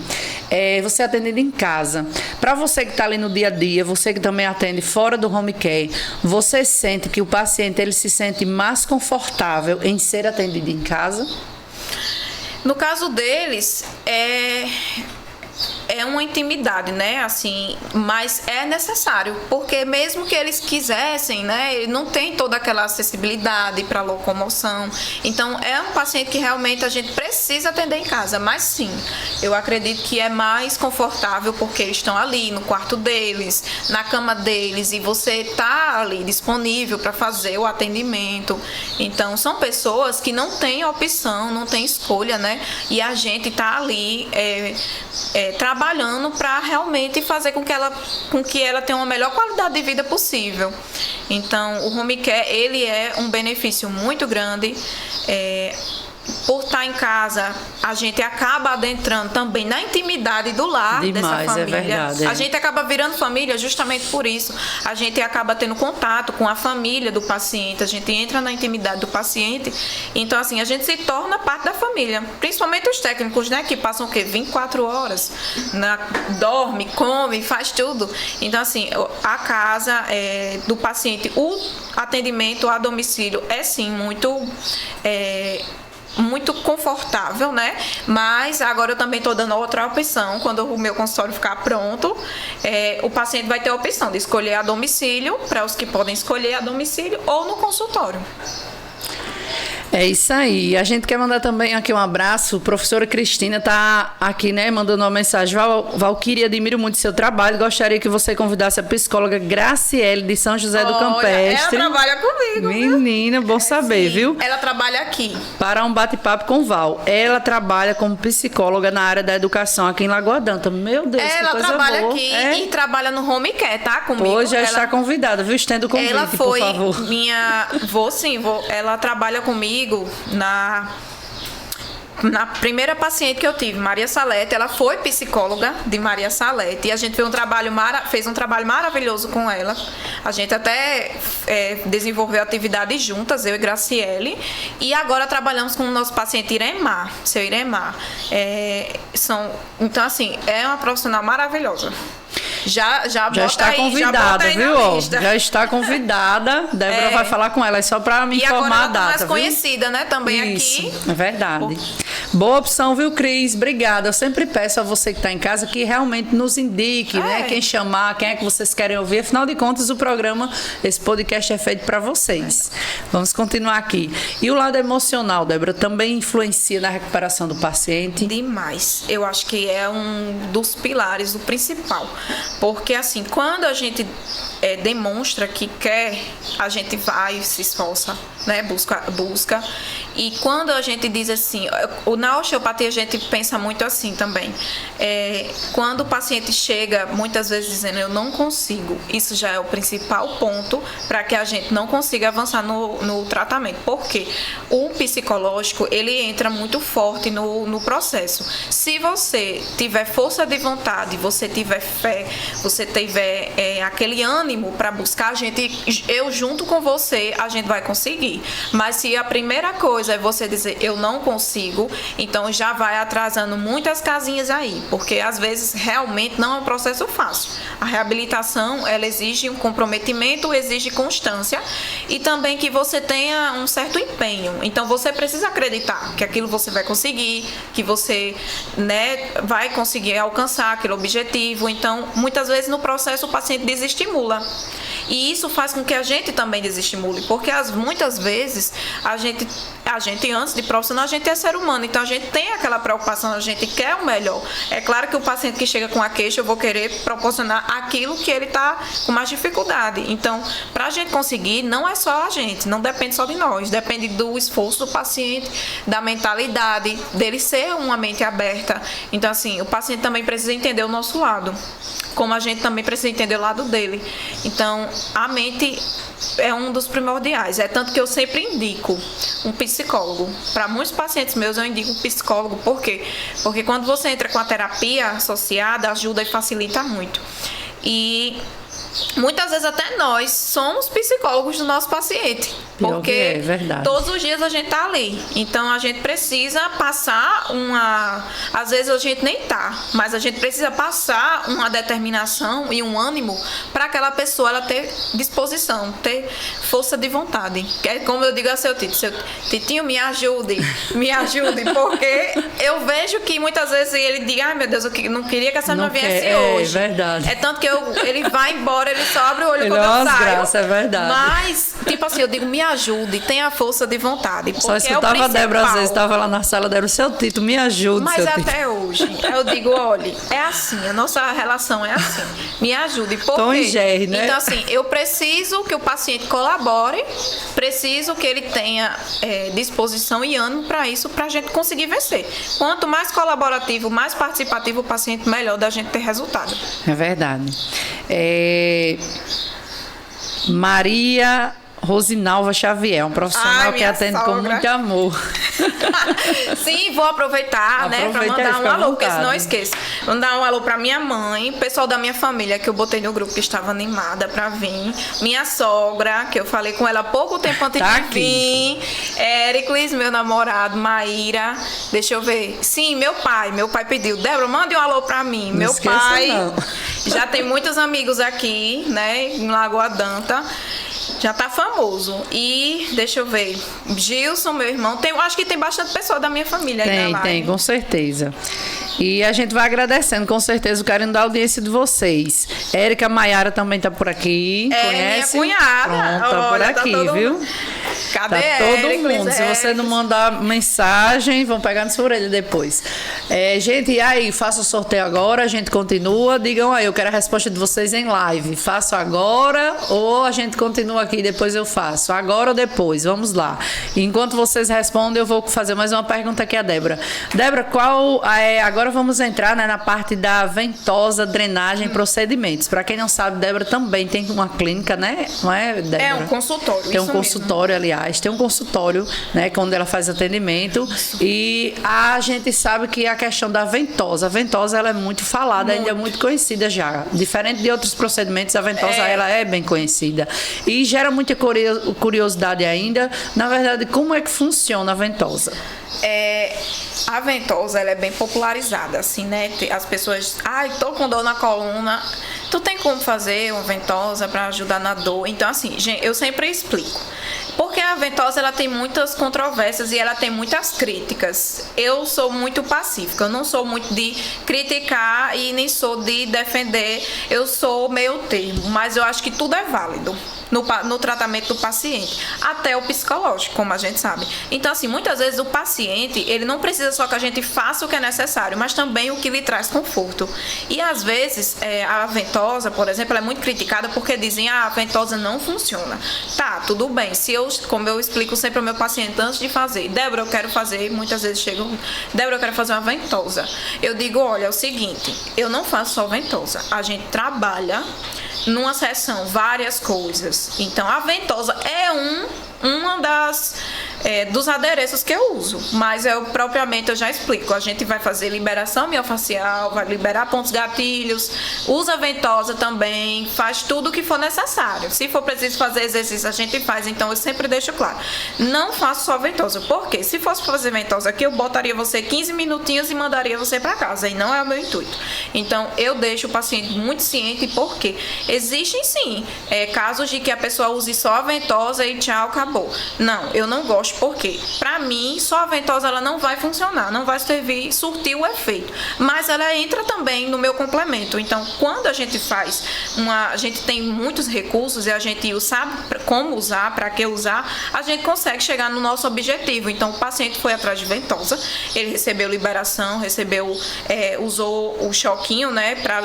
você é atendido em casa. Para você que está ali no dia a dia, você que também atende fora do home care, você sente que o paciente ele se sente mais confortável em ser atendido em casa? No caso deles, é uma intimidade, né? Assim, mas é necessário, porque mesmo que eles quisessem, né? Ele não tem toda aquela acessibilidade para locomoção. Então, é um paciente que realmente a gente precisa atender em casa. Mas sim, eu acredito que é mais confortável porque eles estão ali no quarto deles, na cama deles, e você tá ali disponível para fazer o atendimento. Então, são pessoas que não têm opção, não têm escolha, né? E a gente tá ali trabalhando para realmente fazer com que ela tenha uma melhor qualidade de vida possível. Então, o home care, ele é um benefício muito grande. por estar em casa, a gente acaba adentrando também na intimidade do lar dessa Demais, família. é verdade, é. A gente acaba virando família justamente por isso. A gente acaba tendo contato com a família do paciente, a gente entra na intimidade do paciente. Então, assim, a gente se torna parte da família. Principalmente os técnicos, né, que passam o quê? 24 horas, dorme, come, faz tudo. Então, assim, a casa do paciente, o atendimento a domicílio é sim muito confortável, né? Mas agora eu também estou dando outra opção. Quando o meu consultório ficar pronto, o paciente vai ter a opção de escolher a domicílio, para os que podem escolher a domicílio, ou no consultório. É isso aí. A gente quer mandar também aqui um abraço. A professora Cristina está aqui, né, mandando uma mensagem. Valquíria, admiro muito seu trabalho. Gostaria que você convidasse a psicóloga Graciele, de São José do Campestre. Ela trabalha comigo. Menina, bom saber, sim, viu? Ela trabalha aqui. Para um bate-papo com Val. Ela trabalha como psicóloga na área da educação aqui em Lagoa d'Anta. Meu Deus, que ela coisa trabalha boa. aqui e trabalha no home care, tá? Comigo. Hoje já está convidada, viu? Estendo o convite, ela foi por favor. vou. Ela trabalha comigo na primeira paciente que eu tive, Maria Salete. Ela foi psicóloga de Maria Salete e a gente fez um trabalho maravilhoso com ela. A gente até desenvolveu atividades juntas, eu e Graciele, e agora trabalhamos com o nosso paciente Iremar, seu Iremar. Então, assim, é uma profissional maravilhosa. Já está convidada, viu? Já está convidada. Débora vai falar com ela, é só para me informar a data. E agora mais conhecida, né? Também isso, aqui. É verdade. Boa opção, viu, Cris? Obrigada. Eu sempre peço a você que está em casa que realmente nos indique, né? Quem chamar, quem é que vocês querem ouvir. Afinal de contas, esse podcast é feito para vocês. Vamos continuar aqui. E o lado emocional, Débora, também influencia na recuperação do paciente? Demais. Eu acho que é um dos pilares, o principal. Porque, assim, quando a gente demonstra que quer, a gente vai, se esforça, né? Busca. E quando a gente diz assim, na osteopatia a gente pensa muito assim também. Quando o paciente chega, muitas vezes dizendo, eu não consigo, isso já é o principal ponto para que a gente não consiga avançar no tratamento. Porque o psicológico, ele entra muito forte no processo. Se você tiver força de vontade, você tiver fé, você tiver aquele ânimo para buscar, eu junto com você, a gente vai conseguir. Mas se a primeira coisa é você dizer, eu não consigo, então já vai atrasando muitas casinhas aí, porque às vezes realmente não é um processo fácil. A reabilitação, ela exige um comprometimento, exige constância e também que você tenha um certo empenho. Então você precisa acreditar que aquilo você vai conseguir, que você, né, vai conseguir alcançar aquele objetivo. Então, muitas vezes no processo o paciente desestimula. E isso faz com que a gente também desestimule, porque muitas vezes a gente antes de profissional, a gente é ser humano, então a gente tem aquela preocupação, a gente quer o melhor. É claro que o paciente que chega com a queixa, eu vou querer proporcionar aquilo que ele está com mais dificuldade. Então, para a gente conseguir, não é só a gente, não depende só de nós, depende do esforço do paciente, da mentalidade, dele ser uma mente aberta. Então, assim, o paciente também precisa entender o nosso lado, como a gente também precisa entender o lado dele. Então, a mente é um dos primordiais. É tanto que eu sempre indico um psicólogo. Para muitos pacientes meus, eu indico um psicólogo. Por quê? Porque quando você entra com a terapia associada, ajuda e facilita muito. E muitas vezes até nós somos psicólogos do nosso paciente. Porque todos os dias a gente tá ali. Então a gente precisa passar às vezes a gente nem tá, mas a gente precisa passar uma determinação e um ânimo para aquela pessoa ela ter disposição, ter força de vontade. É como eu digo a seu Titinho, me ajude, porque eu vejo que muitas vezes ele diz, ai meu Deus, eu não queria que essa menina viesse hoje. É verdade. É tanto que ele vai embora, ele só abre o olho quando eu saio. Graça, é verdade. Mas, tipo assim, eu digo, me ajude, tenha força de vontade. Só escutava a Débora, às vezes, estava lá na sala, Débora, seu Tito, me ajude. Mas até hoje, eu digo, olha, é assim, a nossa relação é assim. Me ajude. Por Tom quê? e Jerry, né? Então, assim, eu preciso que o paciente colabore, preciso que ele tenha disposição e ânimo para isso, para a gente conseguir vencer. Quanto mais colaborativo, mais participativo o paciente, melhor da gente ter resultado. É verdade. Maria Rosinalva Xavier, um profissional que atende com muito amor. Sim, vou aproveitar, né, para Aproveita aí, mandar um fica à alô, porque vontade. senão eu esqueço. Mandar um alô para minha mãe, pessoal da minha família que eu botei no grupo que estava animada para vir, minha sogra, que eu falei com ela há pouco tempo antes Tá de aqui. vir, Éricles, meu namorado, Maíra, deixa eu ver. Sim, meu pai pediu, Débora, mande um alô para mim. Não Meu esqueça, pai não. já tem muitos amigos aqui, né, em Lagoa Danta. Já tá famoso. E deixa eu ver. Gilson, meu irmão, acho que tem bastante pessoa da minha família aí na live. Tem, com certeza. E a gente vai agradecendo, com certeza, o carinho da audiência de vocês. Érica Maiara também tá por aqui. Conhece? Minha cunhada. Pronto, tá por Olha, aqui, todo viu? mundo. Cadê Tá todo Éricles? mundo. Se você não mandar mensagem, vão pegar na sua orelha depois. Gente, e aí, faço o sorteio agora, a gente continua. Digam aí, eu quero a resposta de vocês em live. Faço agora ou a gente continua aqui e depois eu faço? Agora ou depois? Vamos lá. Enquanto vocês respondem, eu vou fazer mais uma pergunta aqui a Débora. Débora, agora vamos entrar, né, na parte da ventosa, drenagem e procedimentos. Para quem não sabe, Débora também tem uma clínica, né? Não é, Débora? É um consultório. Tem um isso consultório, aliás, tem um consultório, né, quando ela faz atendimento. E a gente sabe que a questão da ventosa, ela é muito falada, ainda é muito conhecida já. Diferente de outros procedimentos, a ventosa ela é bem conhecida. E gera muita curiosidade ainda. Na verdade, como é que funciona a ventosa? A ventosa, ela é bem popularizada, assim, né? As pessoas, tô com dor na coluna. Tu tem como fazer uma ventosa para ajudar na dor? Então, assim, gente, eu sempre explico. Porque a ventosa, ela tem muitas controvérsias e ela tem muitas críticas. Eu sou muito pacífica, eu não sou muito de criticar e nem sou de defender. Eu sou meio termo, mas eu acho que tudo é válido no tratamento do paciente, até o psicológico, como a gente sabe. Então, assim, muitas vezes o paciente, ele não precisa só que a gente faça o que é necessário, mas também o que lhe traz conforto. E às vezes, a ventosa, por exemplo, ela é muito criticada porque dizem, a ventosa não funciona. Tá, tudo bem. Como eu explico sempre ao meu paciente antes de fazer, Débora, eu quero fazer, muitas vezes chegam, Débora, eu quero fazer uma ventosa. Eu digo, olha, é o seguinte, eu não faço só ventosa, a gente trabalha numa sessão várias coisas. Então, a ventosa é uma dos adereços que eu uso, mas propriamente eu já explico. A gente vai fazer liberação miofascial, vai liberar pontos gatilhos, usa ventosa também, faz tudo o que for necessário. Se for preciso fazer exercício, a gente faz. Então eu sempre deixo claro, não faço só ventosa, porque se fosse fazer ventosa aqui, eu botaria você 15 minutinhos e mandaria você para casa, e não é o meu intuito. Então eu deixo o paciente muito ciente, porque existem sim casos de que a pessoa use só a ventosa e tchau, acabou. Não, eu não gosto, porque para mim só a ventosa ela não vai funcionar, não vai surtir o efeito, mas ela entra também no meu complemento. Então, quando a gente a gente tem muitos recursos e a gente sabe como usar, para que usar, a gente consegue chegar no nosso objetivo. Então, o paciente foi atrás de ventosa, ele recebeu liberação, usou o choquinho, né, para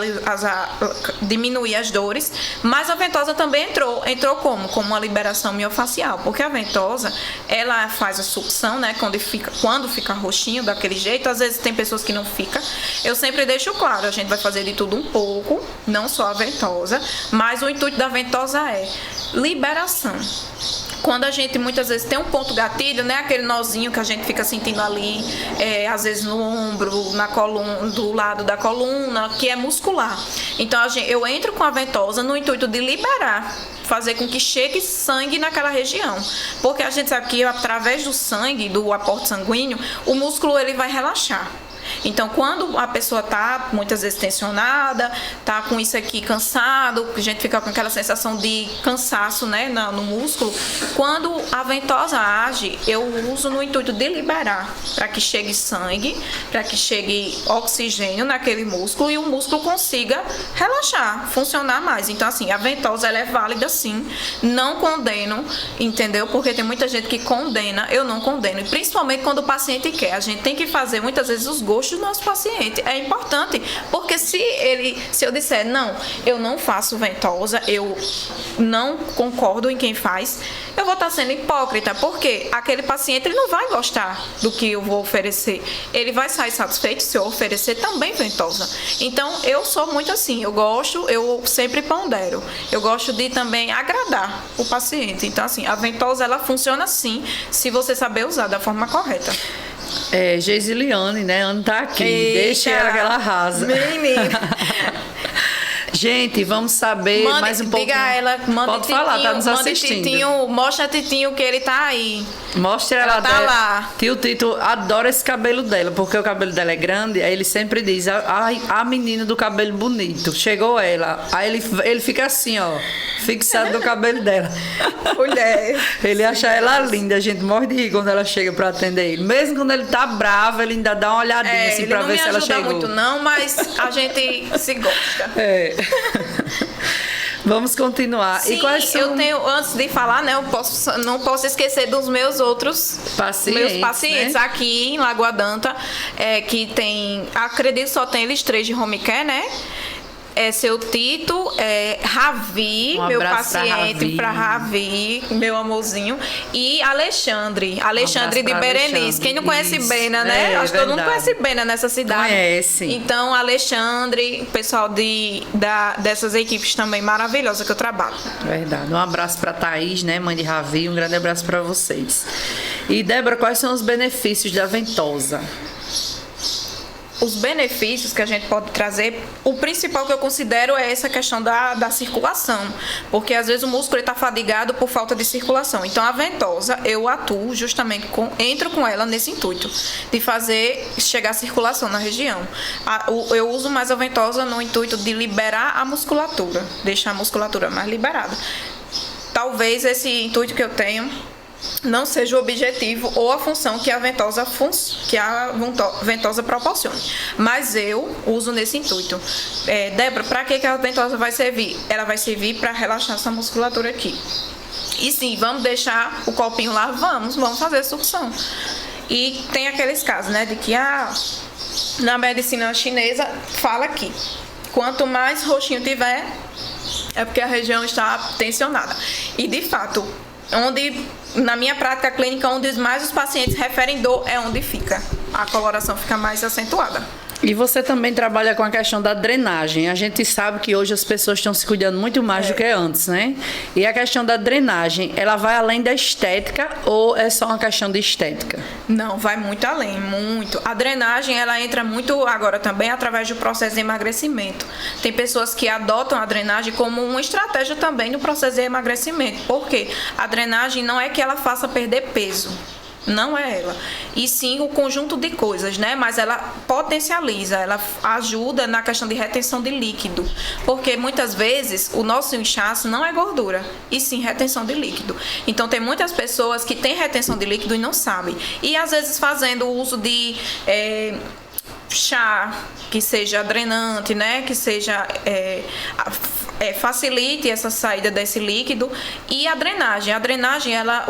diminuir as dores, mas a ventosa também entrou como uma liberação miofascial, porque a ventosa, ela faz a sucção, né, quando fica roxinho daquele jeito. Às vezes tem pessoas que não fica. Eu sempre deixo claro, a gente vai fazer de tudo um pouco, não só a ventosa, mas o intuito da ventosa é liberação. Quando a gente muitas vezes tem um ponto gatilho, né, aquele nozinho que a gente fica sentindo ali, às vezes no ombro, na coluna, do lado da coluna, que é muscular. Então eu entro com a ventosa no intuito de liberar, fazer com que chegue sangue naquela região, porque a gente sabe que através do sangue, do aporte sanguíneo, o músculo ele vai relaxar. Então, quando a pessoa está muitas vezes tensionada, está com isso aqui cansado, a gente fica com aquela sensação de cansaço, né, no músculo, quando a ventosa age, eu uso no intuito de liberar, para que chegue sangue, para que chegue oxigênio naquele músculo e o músculo consiga relaxar, funcionar mais. Então, assim, a ventosa ela é válida sim, não condeno, entendeu? Porque tem muita gente que condena, eu não condeno, e principalmente quando o paciente quer. A gente tem que fazer muitas vezes os gostos do nosso paciente. É importante, porque se eu disser, não, eu não faço ventosa, eu não concordo em quem faz, eu vou estar sendo hipócrita, porque aquele paciente ele não vai gostar do que eu vou oferecer. Ele vai sair satisfeito se eu oferecer também ventosa. Então, eu sou muito assim, eu sempre pondero. Eu gosto de também agradar o paciente. Então, assim, a ventosa, ela funciona sim, se você saber usar da forma correta. Geisiliane, né? Ana tá aqui. Eita, deixa ela que ela arrasa. Menina. Gente, vamos saber mais um pouco. Diga a ela, manda Pode falar, tá nos assistindo. Titinho, mostra a Titinho que ele tá aí. Mostra ela tá lá. Tio Tito adora esse cabelo dela, porque o cabelo dela é grande, aí ele sempre diz, ai, a menina do cabelo bonito, chegou ela. Aí ele fica assim, ó, fixado no cabelo dela. Mulher. Ele acha ela linda, a gente morre de rir quando ela chega pra atender ele. Mesmo quando ele tá bravo, ele ainda dá uma olhadinha assim pra ver se ela chegou. Ele não me ajuda muito não, mas a gente se gosta. Vamos continuar. Sim, e quais são... eu tenho, antes de falar, né, não posso esquecer dos meus outros pacientes né? aqui em Lagoa d'Anta, que tem, acredito só tem eles 3 de home care, né? Seu Tito, Ravi, meu paciente, para Ravi, meu amorzinho, e Alexandre de Berenice. Quem não conhece Bena, né? Acho que todo mundo conhece Bena nessa cidade. Conhece. Então, Alexandre, pessoal dessas equipes também maravilhosas que eu trabalho. Verdade. Um abraço para Thaís, né, mãe de Ravi, um grande abraço para vocês. E Débora, quais são os benefícios da ventosa? Os benefícios que a gente pode trazer, o principal que eu considero é essa questão da circulação, porque às vezes o músculo está fadigado por falta de circulação. Então a ventosa, eu atuo justamente, entro com ela nesse intuito, de fazer chegar a circulação na região. Eu uso mais a ventosa no intuito de liberar a musculatura, deixar a musculatura mais liberada. Talvez esse intuito que eu tenho não seja o objetivo ou a função que a ventosa proporcione. Mas eu uso nesse intuito. Débora, para que a ventosa vai servir? Ela vai servir para relaxar essa musculatura aqui. E sim, vamos deixar o copinho lá? Vamos fazer sucção. E tem aqueles casos, né, de que na medicina chinesa fala que quanto mais roxinho tiver, é porque a região está tensionada. E de fato, na minha prática clínica, onde mais os pacientes referem dor é onde fica. A coloração fica mais acentuada. E você também trabalha com a questão da drenagem. A gente sabe que hoje as pessoas estão se cuidando muito mais do que antes, né? E a questão da drenagem, ela vai além da estética ou é só uma questão de estética? Não, vai muito além, muito. A drenagem, ela entra muito agora também através do processo de emagrecimento. Tem pessoas que adotam a drenagem como uma estratégia também no processo de emagrecimento. Por quê? A drenagem não é que ela faça perder peso. Não é ela. E sim o conjunto de coisas, né? Mas ela potencializa, ela ajuda na questão de retenção de líquido. Porque muitas vezes o nosso inchaço não é gordura, e sim retenção de líquido. Então tem muitas pessoas que têm retenção de líquido e não sabem. E às vezes fazendo o uso de chá, que seja drenante, né? Que seja facilite essa saída desse líquido. E a drenagem ela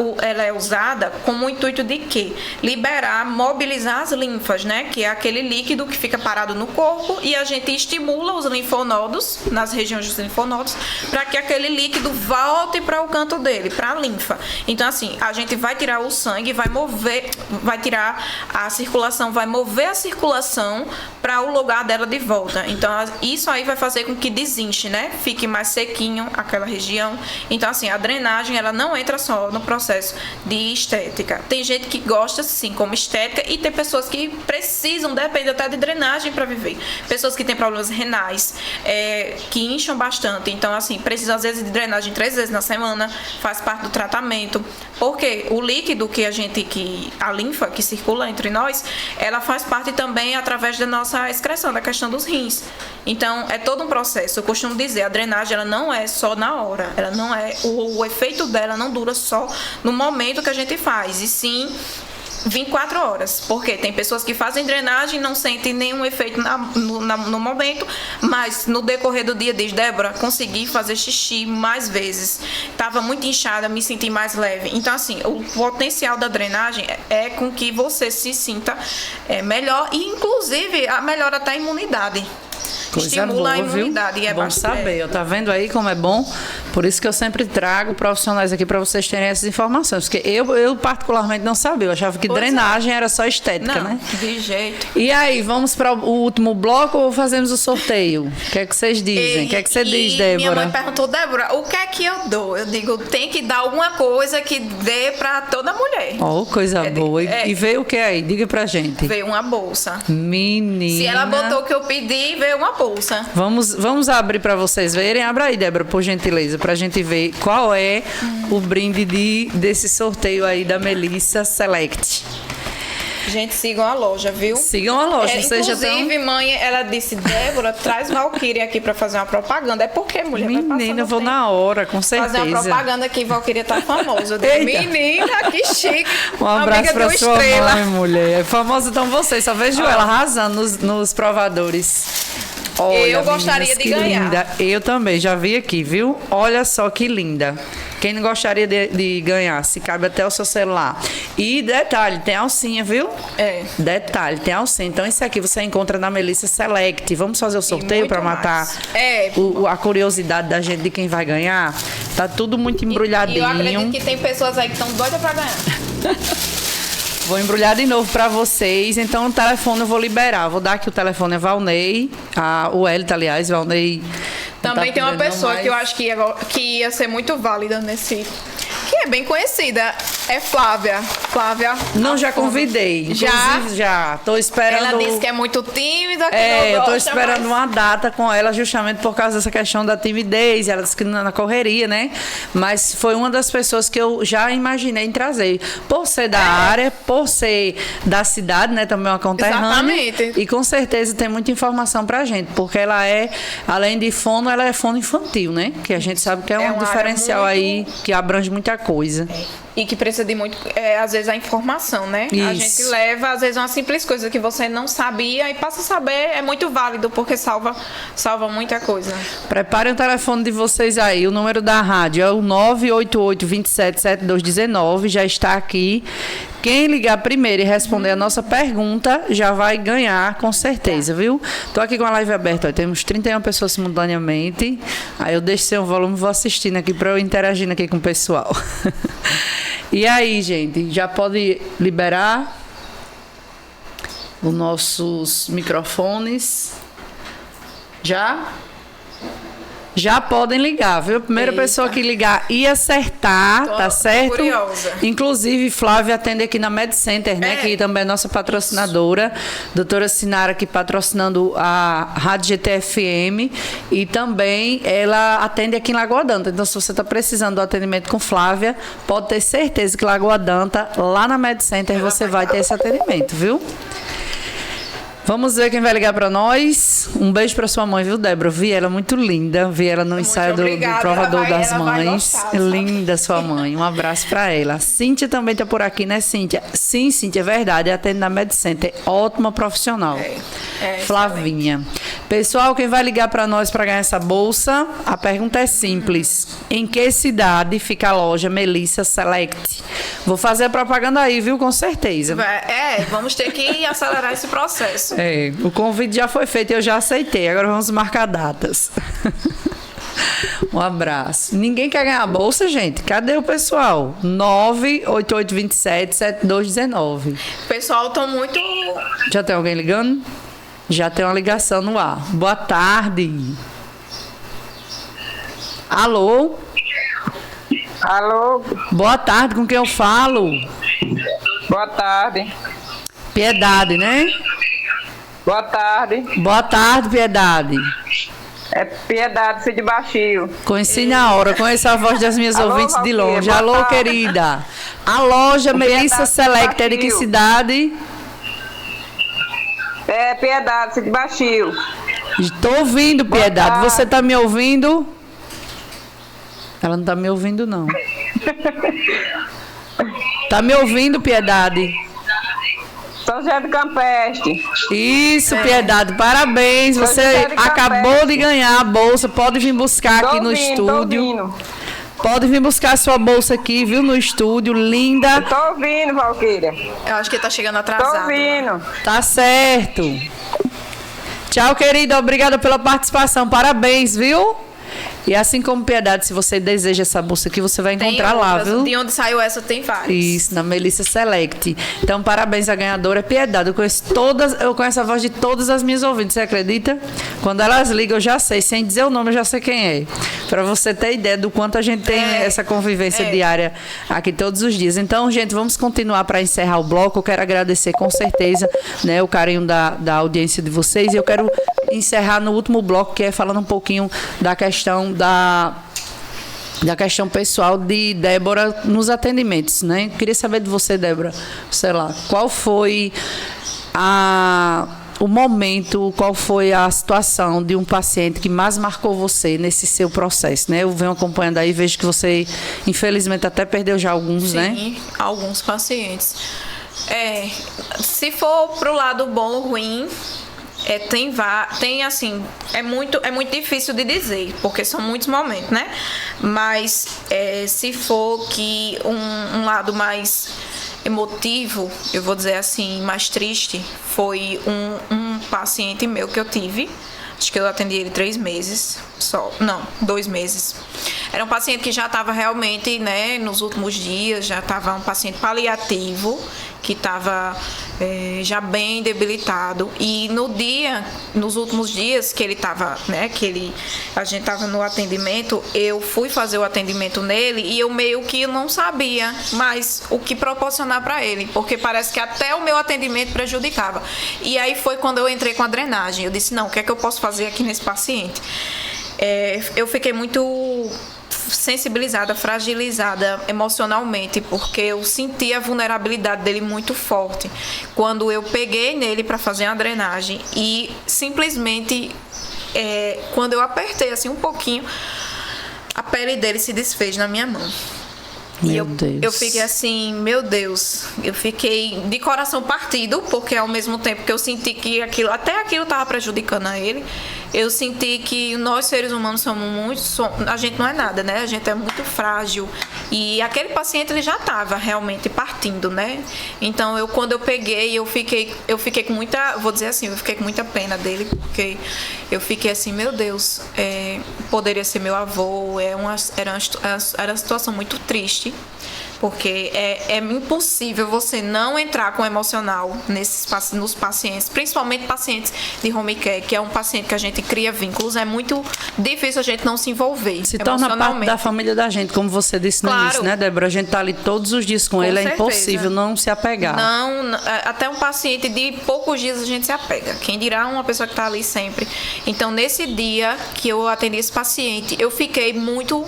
é usada como o intuito de quê? Liberar, mobilizar as linfas, né? Que é aquele líquido que fica parado no corpo e a gente estimula os linfonodos, nas regiões dos linfonodos, para que aquele líquido volte para o canto dele, para a linfa. Então assim, a gente vai tirar o sangue, vai tirar a circulação, vai mover a circulação para o lugar dela de volta. Então isso aí vai fazer com que desinche, né? Fique mais sequinho aquela região. Então assim, a drenagem ela não entra só no processo de estética. Tem gente que gosta sim como estética e tem pessoas que precisam, depende até de drenagem para viver. Pessoas que têm problemas renais, que incham bastante. Então assim, precisa às vezes de drenagem 3 vezes na semana, faz parte do tratamento. Porque o líquido a linfa que circula entre nós, ela faz parte também através da nossa excreção, da questão dos rins. Então é todo um processo. Eu costumo dizer, a drenagem ela não é só na hora, ela não é o efeito dela não dura só no momento que a gente faz, e sim 24 horas, porque tem pessoas que fazem drenagem e não sentem nenhum efeito no momento, mas no decorrer do dia diz, Débora, consegui fazer xixi mais vezes, estava muito inchada, me senti mais leve. Então assim, o potencial da drenagem é com que você se sinta melhor e inclusive melhora até a imunidade. Coisa estimula boa, a imunidade. Viu? É bom saber, tá vendo aí como é bom Por isso que eu sempre trago profissionais aqui para vocês terem essas informações. Porque eu particularmente não sabia. Eu achava que Pois é. drenagem era só estética, Não, né? de jeito. E aí, vamos para o último bloco ou fazemos o sorteio? O que é que vocês dizem? O que é que você diz, Débora? Minha mãe perguntou, Débora, o que é que eu dou? Eu digo, tem que dar alguma coisa que dê pra toda mulher. Oh, coisa boa. E veio o que aí? Diga pra gente. Veio uma bolsa. Menina. Se ela botou o que eu pedi, veio uma bolsa. Vamos abrir para vocês verem. Abra aí, Débora, por gentileza, pra gente ver qual é o brinde desse sorteio aí da Melissa Select. Gente, sigam a loja, viu? Sigam a loja. Vocês já estão... Inclusive, mãe, ela disse, Débora, traz Valkyria aqui pra fazer uma propaganda. É porque, mulher, vai Menina, passando eu vou tempo. na hora, com certeza. Fazer uma propaganda aqui, Valkyria tá famosa. Eu digo, Eita. menina, que chique. Um abraço Amiga pra de sua uma estrela. mãe, mulher. É famosa então vocês, só vejo ela arrasando nos provadores. Olha, Eu gostaria meninas, de que ganhar. Linda. Eu também, já vi aqui, viu? Olha só que linda. Quem não gostaria de ganhar? Se cabe até o seu celular. E detalhe, tem alcinha, viu? É. Detalhe, tem alcinha. Então, isso aqui você encontra na Melissa Select. Vamos fazer o sorteio muito para matar mais. É. a curiosidade da gente de quem vai ganhar. Tá tudo muito E embrulhadinho. eu acredito que tem pessoas aí que estão doidas pra ganhar. Vou embrulhar de novo para vocês. Então, o telefone eu vou liberar. Vou dar aqui o telefone a Valnei. O Elita, aliás, Valnei. não Também tá tem uma podendo, pessoa mas- que eu acho que ia ser muito válida nesse... Que é bem conhecida. É Flávia. Flávia. Não, já Afonso. convidei. Já? Inclusive, já. Tô esperando... Ela disse que é muito tímida, que É, não eu tô gosta, esperando mas- uma data com ela justamente por causa dessa questão da timidez. Ela disse que na correria, né? Mas foi uma das pessoas que eu já imaginei em trazer. Por ser da área, por ser da cidade, né? Também uma conterrânea. Exatamente. E com certeza tem muita informação pra gente. Porque ela é, além de fono, ela é fono infantil, né? Que a gente sabe que é É um uma área diferencial muito- aí que abrange muita coisa. E que precisa de muito, às vezes, a informação, né? A Isso. gente leva, às vezes, uma simples coisa que você não sabia e passa a saber, é muito válido, porque salva muita coisa. Preparem o telefone de vocês aí. O número da rádio é o 988-277219. Já está aqui. Quem ligar primeiro e responder a nossa pergunta já vai ganhar, com certeza, viu? Tô aqui com a live aberta. Ó. Temos 31 pessoas simultaneamente. Aí eu deixo sem o volume e vou assistindo aqui para eu interagindo aqui com o pessoal. E aí, gente? Já pode liberar os nossos microfones? Já? Já podem ligar, viu? A primeira Eita. pessoa que ligar e acertar, Tô tá certo? curiosa. Inclusive, Flávia atende aqui na Med Center, né? É. Que também é nossa patrocinadora. Doutora Sinara aqui patrocinando a Rádio GTFM. E também ela atende aqui em Lagoa Danta. Então, se você está precisando do atendimento com Flávia, pode ter certeza que Lagoa Danta, lá na Med Center, você vai ter esse atendimento, viu? Vamos ver quem vai ligar para nós. Um beijo para sua mãe, viu, Débora? Vi ela muito linda. Vi ela no Muito ensaio do obrigada. Provador Ela vai- das ela vai Mães. gostar, sabe? Linda sua mãe. Um abraço para ela. Cíntia também tá por aqui, né, Cíntia? Sim, Cíntia, é verdade. Atende na Med Center. Ótima profissional. Flavinha. Pessoal, quem vai ligar para nós para ganhar essa bolsa? A pergunta é simples. Em que cidade fica a loja Melissa Select? Vou fazer a propaganda aí, viu? Com certeza. Vamos ter que acelerar esse processo. É, o convite já foi feito e eu já aceitei. Agora vamos marcar datas. Um abraço. Ninguém quer ganhar a bolsa, gente? Cadê o pessoal? 988277219. O pessoal tá muito... Já tem alguém ligando? Já tem uma ligação no ar. Boa tarde. Alô? Alô, Boa tarde, com quem eu falo? boa tarde. Piedade, né? Boa tarde. Boa tarde, Piedade. É Piedade, Cid Baixio. Conheci na hora, conheço a voz das minhas Alô, ouvintes de Valquíria, longe. boa Alô, tarde. querida. A loja Melissa Piedade, Select é de que Baixio. cidade? É Piedade, Cid Baixio. Estou ouvindo, Boa Piedade. tarde. Você está me ouvindo? Ela não está me ouvindo, não. Tá me ouvindo, Piedade? São José do Campestre. Isso, Piedade. Parabéns. Sou Você José de acabou Campestre. de ganhar a bolsa. Pode vir buscar aqui Tô no ouvindo, tô estúdio. ouvindo. Pode vir buscar a sua bolsa aqui, viu? No estúdio. Linda. Tô ouvindo, Valquíria. Eu acho que ele tá chegando Tô atrasado. ouvindo. Tá certo. Tchau, querida. Obrigada pela participação. Parabéns, viu? E assim como Piedade, se você deseja essa bolsa aqui, você vai Tem encontrar lá, outras. viu? De onde saiu essa, tem várias. Isso, na Melissa Select. Então, parabéns à ganhadora Piedade. Eu conheço a voz de todas as minhas ouvintes, você acredita? Quando elas ligam, eu já sei. Sem dizer o nome, eu já sei quem é. Para você ter ideia do quanto a gente tem essa convivência diária aqui todos os dias. Então, gente, vamos continuar para encerrar o bloco. Eu quero agradecer com certeza, né, o carinho da audiência de vocês. E eu quero encerrar no último bloco, que é falando um pouquinho da questão da questão pessoal de Débora nos atendimentos, né? Queria saber de você, Débora, sei lá, qual foi o momento, qual foi a situação de um paciente que mais marcou você nesse seu processo, né? Eu venho acompanhando aí, vejo que você, infelizmente, até perdeu já alguns, né? Sim, alguns pacientes. Se for pro lado bom ou ruim, tem assim, é muito difícil de dizer, porque são muitos momentos, né? Mas se for que um lado mais emotivo, eu vou dizer assim, mais triste, foi um paciente meu que eu tive. Acho que eu atendi ele 3 meses só. Não, 2 meses. Era um paciente que já estava realmente, né, nos últimos dias, já estava um paciente paliativo, que estava já bem debilitado. E nos últimos dias que ele estava, né, a gente estava no atendimento, eu fui fazer o atendimento nele e eu meio que não sabia mais o que proporcionar para ele, porque parece que até o meu atendimento prejudicava. E aí foi quando eu entrei com a drenagem. Eu disse, não, o que é que eu posso fazer aqui nesse paciente? Eu fiquei muito sensibilizada, fragilizada emocionalmente, porque eu senti a vulnerabilidade dele muito forte quando eu peguei nele para fazer uma drenagem e simplesmente quando eu apertei assim um pouquinho, a pele dele se desfez na minha mão. Eu fiquei assim, meu Deus, eu fiquei de coração partido, porque ao mesmo tempo que eu senti que até aquilo estava prejudicando a ele, eu senti que nós seres humanos a gente não é nada, né? A gente é muito frágil. E aquele paciente, ele já estava realmente partindo, né? Então, quando eu peguei, eu fiquei com muita, vou dizer assim, eu fiquei com muita pena dele, porque eu fiquei assim, meu Deus, poderia ser meu avô, era uma situação muito triste. Porque é impossível você não entrar com emocional nos pacientes, principalmente pacientes de home care, que é um paciente que a gente cria vínculos, é muito difícil a gente não se envolver. Se torna parte da família da gente, como você disse no início, né, Débora? A gente tá ali todos os dias com ele, certeza. É impossível não se apegar. Não, até um paciente de poucos dias a gente se apega. Quem dirá uma pessoa que tá ali sempre. Então, nesse dia que eu atendi esse paciente, eu fiquei muito...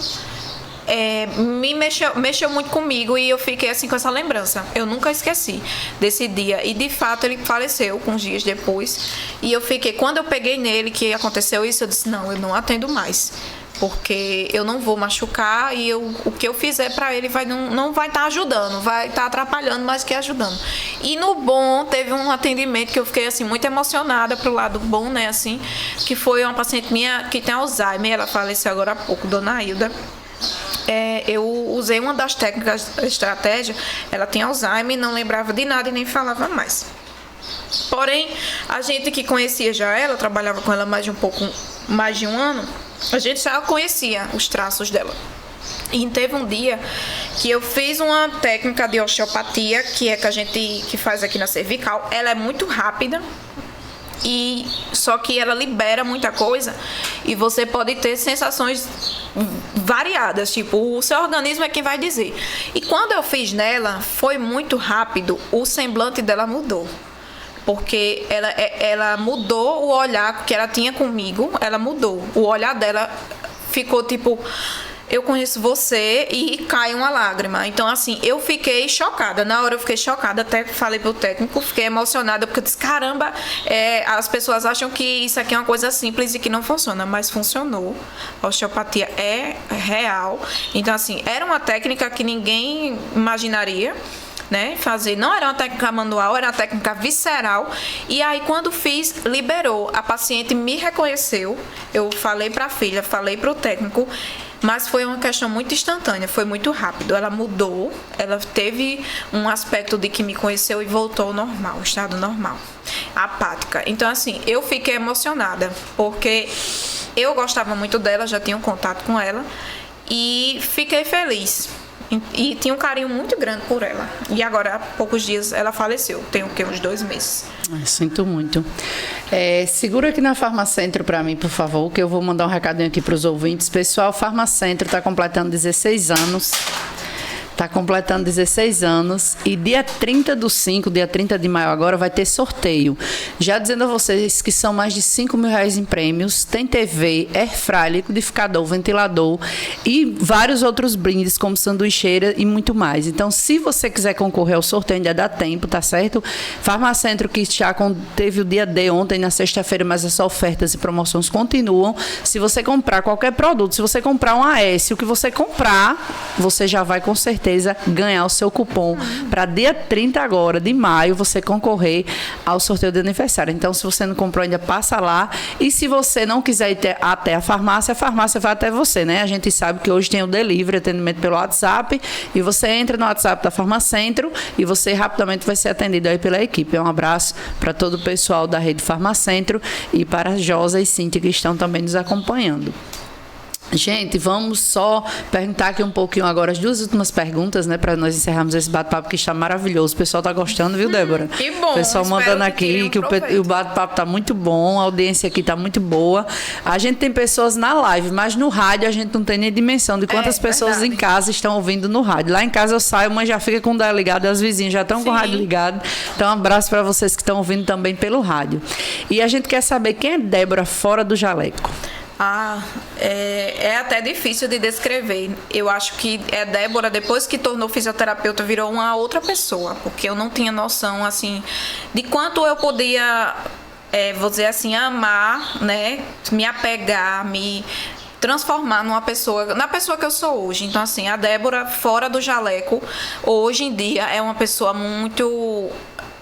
mexeu muito comigo e eu fiquei assim com essa lembrança. Eu nunca esqueci desse dia. E de fato ele faleceu uns dias depois. E eu fiquei, quando eu peguei nele que aconteceu isso, eu disse, não, eu não atendo mais. Porque eu não vou machucar e o que eu fizer para ele não vai estar ajudando, vai estar atrapalhando mais que ajudando. E no bom, teve um atendimento que eu fiquei assim muito emocionada pro lado bom, né, assim, que foi uma paciente minha que tem Alzheimer, ela faleceu agora há pouco, Dona Hilda. Eu usei uma das técnicas da estratégia, ela tinha Alzheimer, não lembrava de nada e nem falava mais. Porém, a gente que conhecia já ela, trabalhava com ela mais de um ano, a gente já conhecia os traços dela. E teve um dia que eu fiz uma técnica de osteopatia, que é que a gente que faz aqui na cervical. Ela é muito rápida, só que ela libera muita coisa e você pode ter sensações variadas, tipo, o seu organismo é quem vai dizer. E quando eu fiz nela, foi muito rápido, o semblante dela mudou. Porque ela mudou o olhar que ela tinha comigo, ela mudou. O olhar dela ficou tipo... eu conheço você, e cai uma lágrima. Então, assim, eu fiquei chocada. Na hora eu fiquei chocada, até falei pro técnico, fiquei emocionada, porque eu disse, caramba, as pessoas acham que isso aqui é uma coisa simples e que não funciona, mas funcionou. A osteopatia é real. Então, assim, era uma técnica que ninguém imaginaria, né, fazer. Não era uma técnica manual, era uma técnica visceral. E aí, quando fiz, liberou. A paciente me reconheceu. Eu falei para a filha, falei para o técnico, mas foi uma questão muito instantânea, foi muito rápido. Ela mudou, ela teve um aspecto de que me conheceu e voltou ao normal, estado normal, apática. Então, assim, eu fiquei emocionada, porque Eu gostava muito dela, já tinha um contato com ela e fiquei feliz. E tinha um carinho muito grande por ela. E agora, há poucos dias, ela faleceu. Tem o quê? Uns 2 meses. Sinto muito. Segura aqui na Farmacentro para mim, por favor, que eu vou mandar um recadinho aqui para os ouvintes. Pessoal, Farmacentro está completando 16 anos. Está completando 16 anos e dia 30/5, dia 30 de maio agora, vai ter sorteio. Já dizendo a vocês que são mais de R$5 mil em prêmios, tem TV, airfryer, liquidificador, ventilador e vários outros brindes, como sanduicheira e muito mais. Então, se você quiser concorrer ao sorteio, ainda dá tempo, tá certo? Farmacentro, que já teve o dia D ontem, na sexta-feira, mas as ofertas e promoções continuam. Se você comprar qualquer produto, se você comprar um AS, o que você comprar, você já vai com certeza ganhar o seu cupom para dia 30 agora de maio você concorrer ao sorteio de aniversário. Então, se você não comprou ainda, passa lá. E se você não quiser ir até a farmácia vai até você, né? A gente sabe que hoje tem o delivery, atendimento pelo WhatsApp, e você entra no WhatsApp da Farmacentro e você rapidamente vai ser atendido aí pela equipe. Um abraço para todo o pessoal da rede Farmacentro e para a Josa e Cíntia, que estão também nos acompanhando. Gente, vamos só perguntar aqui um pouquinho agora as 2 últimas perguntas, né, para nós encerrarmos esse bate-papo que está maravilhoso. O pessoal está gostando, viu, Débora? Que bom. O pessoal mandando aqui que o bate-papo está muito bom, a audiência aqui está muito boa. A gente tem pessoas na live, mas no rádio a gente não tem nem dimensão de quantas pessoas verdade. em casa estão ouvindo no rádio. Lá em casa eu saio, mas já fica com o dial ligado, as vizinhas já estão com o rádio ligado. Então, um abraço para vocês que estão ouvindo também pelo rádio. E a gente quer saber quem é Débora fora do jaleco. É até difícil de descrever. Eu acho que Débora, depois que tornou fisioterapeuta, virou uma outra pessoa, porque eu não tinha noção, assim, de quanto eu podia, vou dizer assim, amar, né, me apegar, me transformar na pessoa que eu sou hoje. Então, assim, a Débora fora do jaleco, hoje em dia, é uma pessoa muito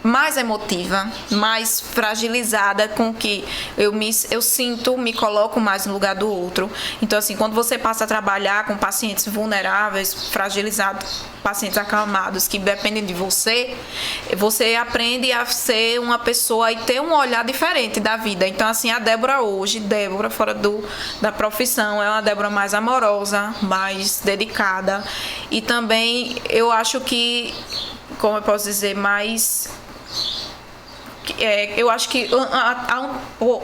mais emotiva, mais fragilizada, com que eu sinto, me coloco mais no lugar do outro. Então, assim, quando você passa a trabalhar com pacientes vulneráveis, fragilizados, pacientes acalmados, que dependem de você, você aprende a ser uma pessoa e ter um olhar diferente da vida. Então, assim, a Débora hoje, Débora fora da profissão, é uma Débora mais amorosa, mais dedicada. E também, eu acho que, como eu posso dizer, mais... eu acho que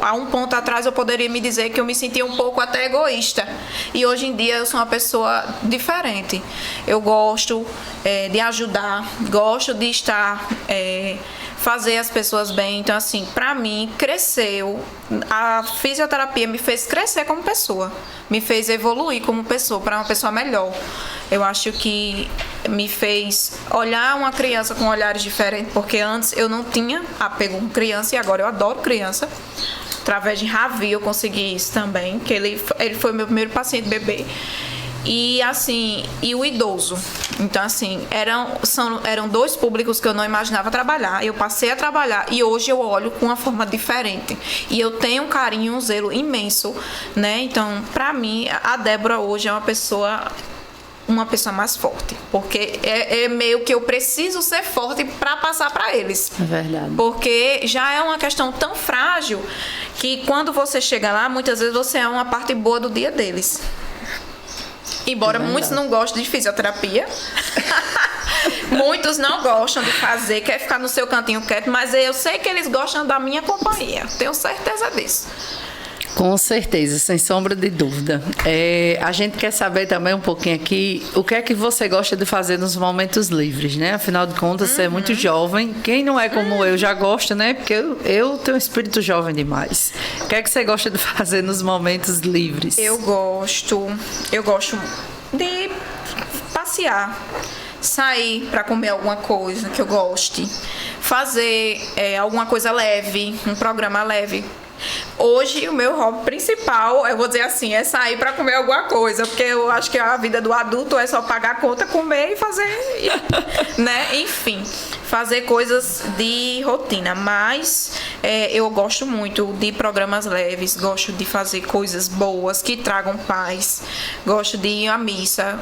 há um ponto atrás eu poderia me dizer que eu me sentia um pouco até egoísta, e hoje em dia eu sou uma pessoa diferente. Eu gosto de ajudar, gosto de estar, fazer as pessoas bem. Então, assim, para mim, a fisioterapia me fez crescer como pessoa, me fez evoluir como pessoa, para uma pessoa melhor. Eu acho que me fez olhar uma criança com olhares diferentes, porque antes eu não tinha apego com criança e agora eu adoro criança. Através de Ravi eu consegui isso também, que ele foi meu primeiro paciente bebê. E assim, e o idoso. Então, assim, eram 2 públicos que eu não imaginava trabalhar. Eu passei a trabalhar e hoje eu olho com uma forma diferente. E eu tenho um carinho, um zelo imenso, né? Então, pra mim, a Débora hoje é uma pessoa mais forte, porque é meio que eu preciso ser forte para passar para eles. É verdade. Porque já é uma questão tão frágil que quando você chega lá, muitas vezes você é uma parte boa do dia deles. Embora muitos não gostem de fisioterapia, muitos não gostam de fazer, quer ficar no seu cantinho quieto, mas eu sei que eles gostam da minha companhia, tenho certeza disso. Com certeza, sem sombra de dúvida. A gente quer saber também um pouquinho aqui o que é que você gosta de fazer nos momentos livres, né? Afinal de contas, você é muito jovem. Quem não é como eu já gosta, né? Porque eu tenho um espírito jovem demais. O que é que você gosta de fazer nos momentos livres? Eu gosto de passear, sair para comer alguma coisa que eu goste, fazer alguma coisa leve, um programa leve. Hoje, o meu hobby principal, eu vou dizer assim, é sair para comer alguma coisa, porque eu acho que a vida do adulto é só pagar a conta, comer e fazer, né? Enfim, fazer coisas de rotina, mas eu gosto muito de programas leves, gosto de fazer coisas boas que tragam paz, gosto de ir à missa,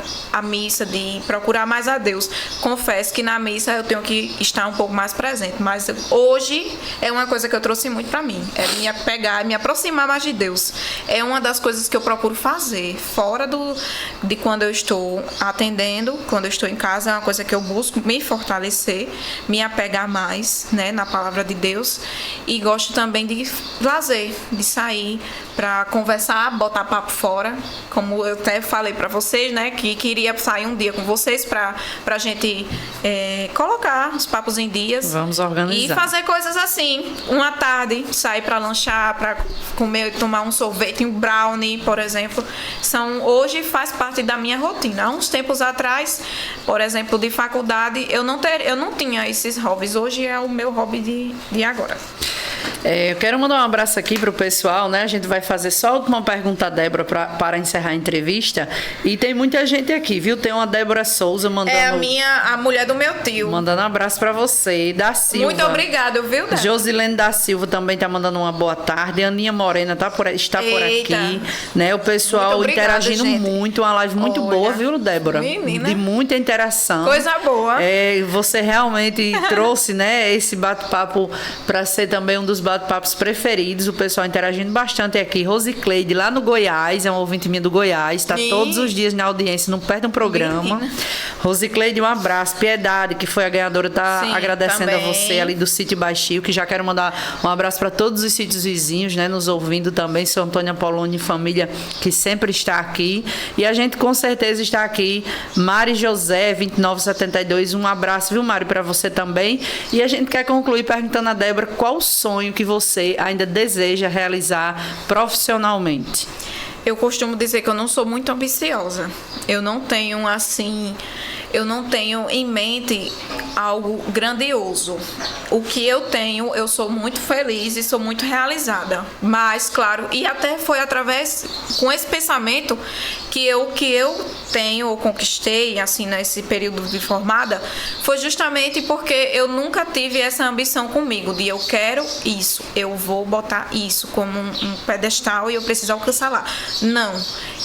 de procurar mais a Deus. Confesso que na missa eu tenho que estar um pouco mais presente, mas hoje é uma coisa que eu trouxe muito para mim, é me apegar, me aproximar mais de Deus. É uma das coisas que eu procuro fazer, fora de quando eu estou atendendo, quando eu estou em casa, é uma coisa que eu busco me fortalecer, me apegar mais, né, na palavra de Deus. E gosto também de lazer, de sair para conversar, botar papo fora, como eu até falei para vocês, né, que queria sair um dia com vocês para a gente colocar os papos em dias. Vamos organizar. E fazer coisas assim, uma tarde, sair para lanchar, para comer, tomar um sorvete, um brownie, por exemplo. Hoje faz parte da minha rotina. Há uns tempos atrás, por exemplo, de faculdade, eu não tinha esses hobbies. Hoje é o meu hobby de agora. Eu quero mandar um abraço aqui para o pessoal, né? A gente vai fazer só a última pergunta, Débora, para encerrar a entrevista. E tem muita gente aqui, viu? Tem uma Débora Souza mandando... a mulher do meu tio. Mandando um abraço para você. Da Silva. Muito obrigada, viu, Débora? Josilene da Silva também está mandando uma boa tarde. Aninha Morena está por aqui. Né? O pessoal interagindo muito. Uma live muito boa, viu, Débora? Menina. De muita interação. Coisa boa. Você realmente trouxe, né, esse bate-papo para ser também um dos bate-papos preferidos, o pessoal interagindo bastante aqui. Rosicleide, lá no Goiás, é uma ouvinte minha do Goiás, está todos os dias na audiência, não perde um programa. Rosicleide, um abraço. Piedade, que foi a ganhadora, está agradecendo também a você ali do sítio Baixio, que já quero mandar um abraço para todos os sítios vizinhos, né, nos ouvindo também. Sou Antônia Poloni e família, que sempre está aqui. E a gente com certeza está aqui. Mari José, 2972, um abraço, viu, Mari, para você também. E a gente quer concluir perguntando a Débora qual o sonho que você ainda deseja realizar profissionalmente. Eu costumo dizer que eu não sou muito ambiciosa. Eu não tenho em mente algo grandioso. O que eu tenho, eu sou muito feliz e sou muito realizada. Mas, claro, e até foi com esse pensamento que eu tenho ou conquistei, assim, nesse período de formada, foi justamente porque eu nunca tive essa ambição comigo, de eu quero isso, eu vou botar isso como um pedestal e eu preciso alcançar lá. Não,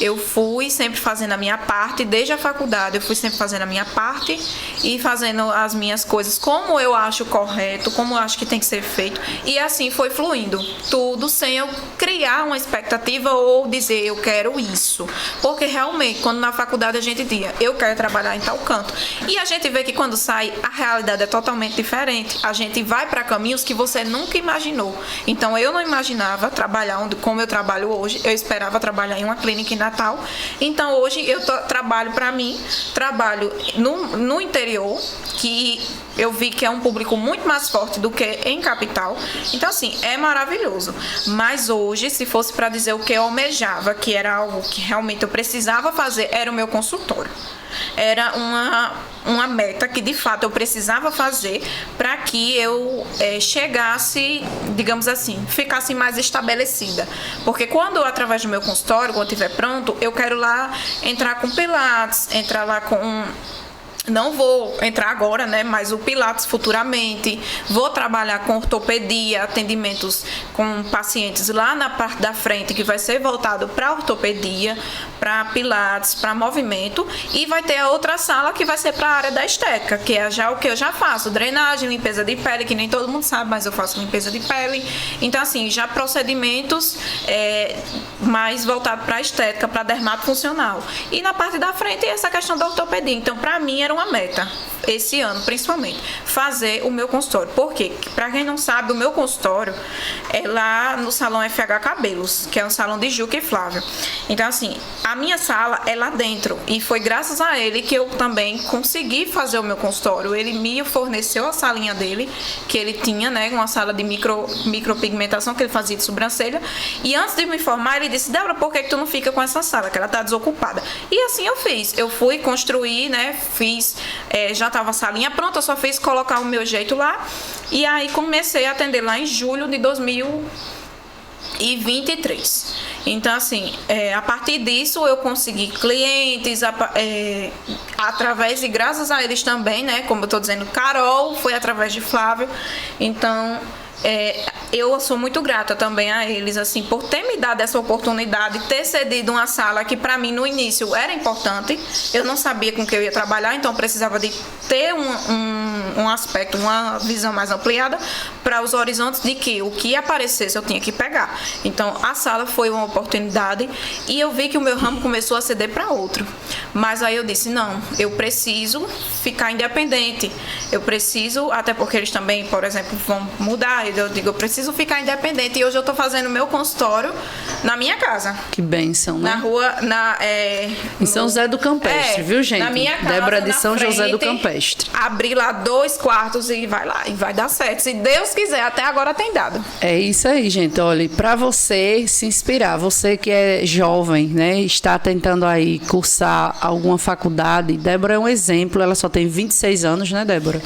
eu fui sempre fazendo a minha parte, desde a faculdade eu fui sempre fazendo a minha parte e fazendo as minhas coisas como eu acho correto, como eu acho que tem que ser feito, e assim foi fluindo, tudo sem eu criar uma expectativa ou dizer eu quero isso, porque realmente quando na faculdade a gente dizia eu quero trabalhar em tal canto, e a gente vê que quando sai a realidade é totalmente diferente, a gente vai para caminhos que você nunca imaginou. Então eu não imaginava trabalhar como eu trabalho hoje, eu esperava trabalhar em uma clínica em Natal, então hoje eu trabalho para mim, trabalho no interior, que eu vi que é um público muito mais forte do que em capital. Então, assim, é maravilhoso. Mas hoje, se fosse para dizer o que eu almejava, que era algo que realmente eu precisava fazer, era o meu consultório. Era uma meta que, de fato, eu precisava fazer para que eu chegasse, digamos assim, ficasse mais estabelecida. Porque quando, através do meu consultório, quando estiver pronto, eu quero lá entrar com Pilates, entrar lá com... Não vou entrar agora, né? Mas o Pilates futuramente. Vou trabalhar com ortopedia, atendimentos com pacientes lá na parte da frente, que vai ser voltado para ortopedia, para Pilates, para movimento. E vai ter a outra sala que vai ser para a área da estética, que é já o que eu já faço. Drenagem, limpeza de pele, que nem todo mundo sabe, mas eu faço limpeza de pele. Então, assim, já procedimentos mais voltados para a estética, para dermatofuncional. E na parte da frente, essa questão da ortopedia. Então, para mim, era uma meta, esse ano principalmente, fazer o meu consultório. Por quê? Para quem não sabe, o meu consultório é lá no Salão FH Cabelos, que é um salão de Juca e Flávio. Então, assim, a minha sala é lá dentro, e foi graças a ele que eu também consegui fazer o meu consultório. Ele me forneceu a salinha dele, que ele tinha, né, uma sala de micropigmentação, que ele fazia de sobrancelha, e antes de me formar, ele disse: Débora, por que tu não fica com essa sala, que ela tá desocupada? E assim eu fiz, eu fui construir, né, já estava a salinha pronta, eu só fiz colocar o meu jeito lá, e aí comecei a atender lá em julho de 2023. Então, assim, a partir disso eu consegui clientes, através e graças a eles também, né? Como eu estou dizendo, Carol foi através de Flávio. Então, eu sou muito grata também a eles, assim, por ter me dado essa oportunidade, ter cedido uma sala que para mim no início era importante. Eu não sabia com que eu ia trabalhar, então precisava de ter um aspecto, uma visão mais ampliada para os horizontes de que o que aparecesse eu tinha que pegar. Então a sala foi uma oportunidade e eu vi que o meu ramo começou a ceder para outro. Mas aí eu disse, não, eu preciso ficar independente. Eu preciso, até porque eles também, por exemplo, vão mudar. Eu digo, eu preciso ficar independente. E hoje eu estou fazendo meu consultório na minha casa. Que bênção, né? Na rua, em São José do Campestre, viu, gente? Na minha casa, Débora de São frente, José do Campestre. Abri lá 2 quartos e vai lá, e vai dar certo. Se Deus quiser, até agora tem dado. É isso aí, gente. Olha, para você se inspirar, você que é jovem, né, está tentando aí cursar alguma faculdade, Débora é um exemplo. Ela só tem 26 anos, né, Débora?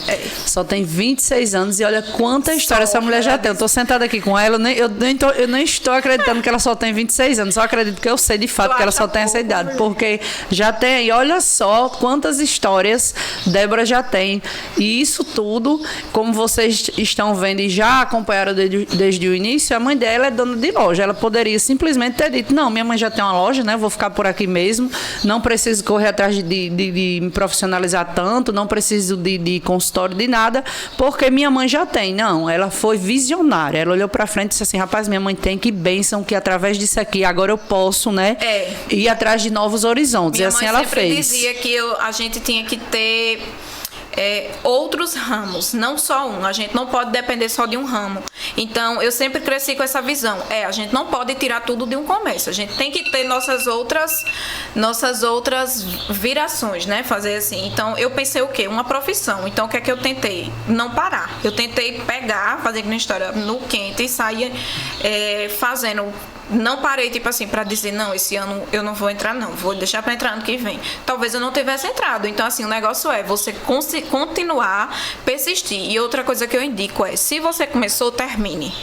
Só tem 26 anos e olha quanta história essa mulher já tem. Eu tô sentada aqui com ela, eu nem estou acreditando que ela só tem 26 anos, só acredito que eu sei de fato que ela só tem essa idade, porque já tem, e olha só quantas histórias Débora já tem, e isso tudo, como vocês estão vendo e já acompanharam desde o início, a mãe dela é dona de loja, ela poderia simplesmente ter dito, não, minha mãe já tem uma loja, né, vou ficar por aqui mesmo, não preciso correr atrás de me profissionalizar tanto, não preciso de consultório, de nada, porque minha mãe já tem. Não, ela foi visionária, ela olhou pra frente e disse assim, rapaz, minha mãe tem, que bênção, que através disso aqui agora eu posso, né, ir atrás de novos horizontes. Minha e assim mãe ela sempre fez. dizia que a gente tinha que ter outros ramos, não só um. A gente não pode depender só de um ramo. Então, eu sempre cresci com essa visão. A gente não pode tirar tudo de um comércio. A gente tem que ter nossas outras virações, né? Fazer assim. Então, eu pensei o quê? Uma profissão. Então, o que é que eu tentei? Não parar. Eu tentei pegar, fazer uma história no quente e sair fazendo. Não parei, tipo assim, para dizer, não, esse ano eu não vou entrar, não. Vou deixar para entrar ano que vem. Talvez eu não tivesse entrado. Então, assim, o negócio é você continuar, persistir. E outra coisa que eu indico é, se você começou, termine.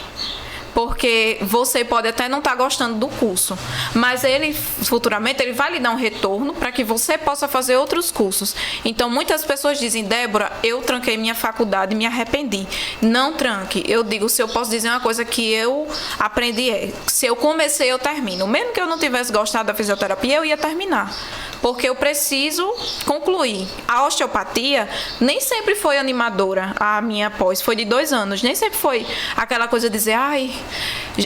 Porque você pode até não estar gostando do curso, mas ele futuramente ele vai lhe dar um retorno para que você possa fazer outros cursos. Então muitas pessoas dizem, Débora, eu tranquei minha faculdade e me arrependi. Não tranque. Eu digo, se eu posso dizer uma coisa que eu aprendi se eu comecei, eu termino. Mesmo que eu não tivesse gostado da fisioterapia, eu ia terminar. Porque eu preciso concluir. A osteopatia nem sempre foi animadora, a minha pós. Foi de 2 anos. Nem sempre foi aquela coisa de dizer, ai,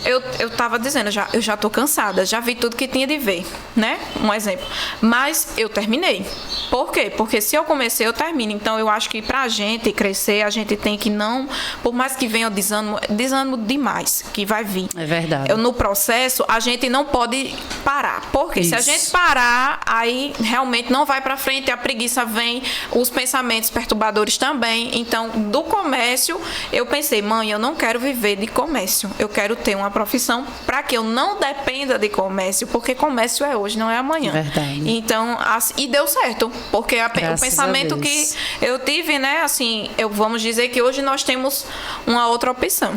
eu estava dizendo, eu já estou cansada, já vi tudo que tinha de ver, né? Um exemplo. Mas eu terminei. Por quê? Porque se eu comecei, eu termino. Então, eu acho que pra gente crescer, a gente tem que não... Por mais que venha o desânimo demais, que vai vir. É verdade. No processo, a gente não pode parar. Porque Isso. se a gente parar, aí realmente não vai pra frente, a preguiça vem, os pensamentos perturbadores também. Então, do comércio, eu pensei, mãe, eu não quero viver de comércio. Eu quero ter uma profissão para que eu não dependa de comércio, porque comércio é hoje, não é amanhã. Verdade. Então, e deu certo, porque o pensamento que eu tive, né, assim, vamos dizer que hoje nós temos uma outra opção.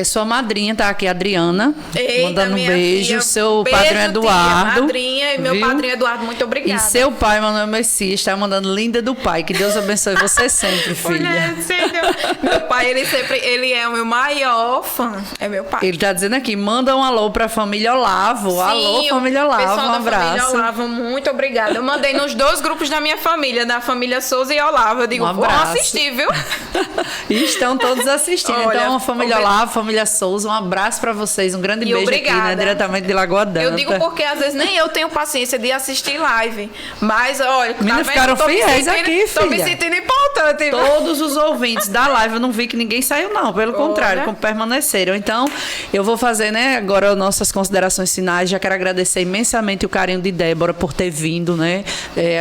Sua madrinha tá aqui, Adriana, Eita, mandando um beijo. Tia, Seu beijo, padrinho Eduardo. Tia, madrinha e meu viu? padrinho Eduardo, muito obrigada. E seu pai, Manuel Messias, está mandando linda do pai. Que Deus abençoe você sempre, filha. Meu pai, ele é o meu maior fã. É meu pai. Ele tá dizendo aqui, manda um alô pra família Olavo. Sim, alô, família Olavo, pessoal um abraço. Da família Olavo, muito obrigada. Eu mandei nos 2 grupos da minha família, da família Souza e Olavo. Eu digo, vão assistir, viu? E estão todos assistindo. Olha, então, família Olavo, família Souza, um abraço pra vocês. Um grande beijo obrigada. aqui, né, diretamente de Lagoa Danta. Eu digo porque às vezes nem eu tenho paciência de assistir live. Mas, olha, Meninas ficaram fiéis aqui, filha. Tô me sentindo importante. Todos os ouvintes da live, eu não vi que ninguém saiu, não. Pelo contrário, como permaneceram. Então, eu vou fazer, né, agora nossas considerações finais. Já quero agradecer imensamente o carinho de Débora por ter vindo, né?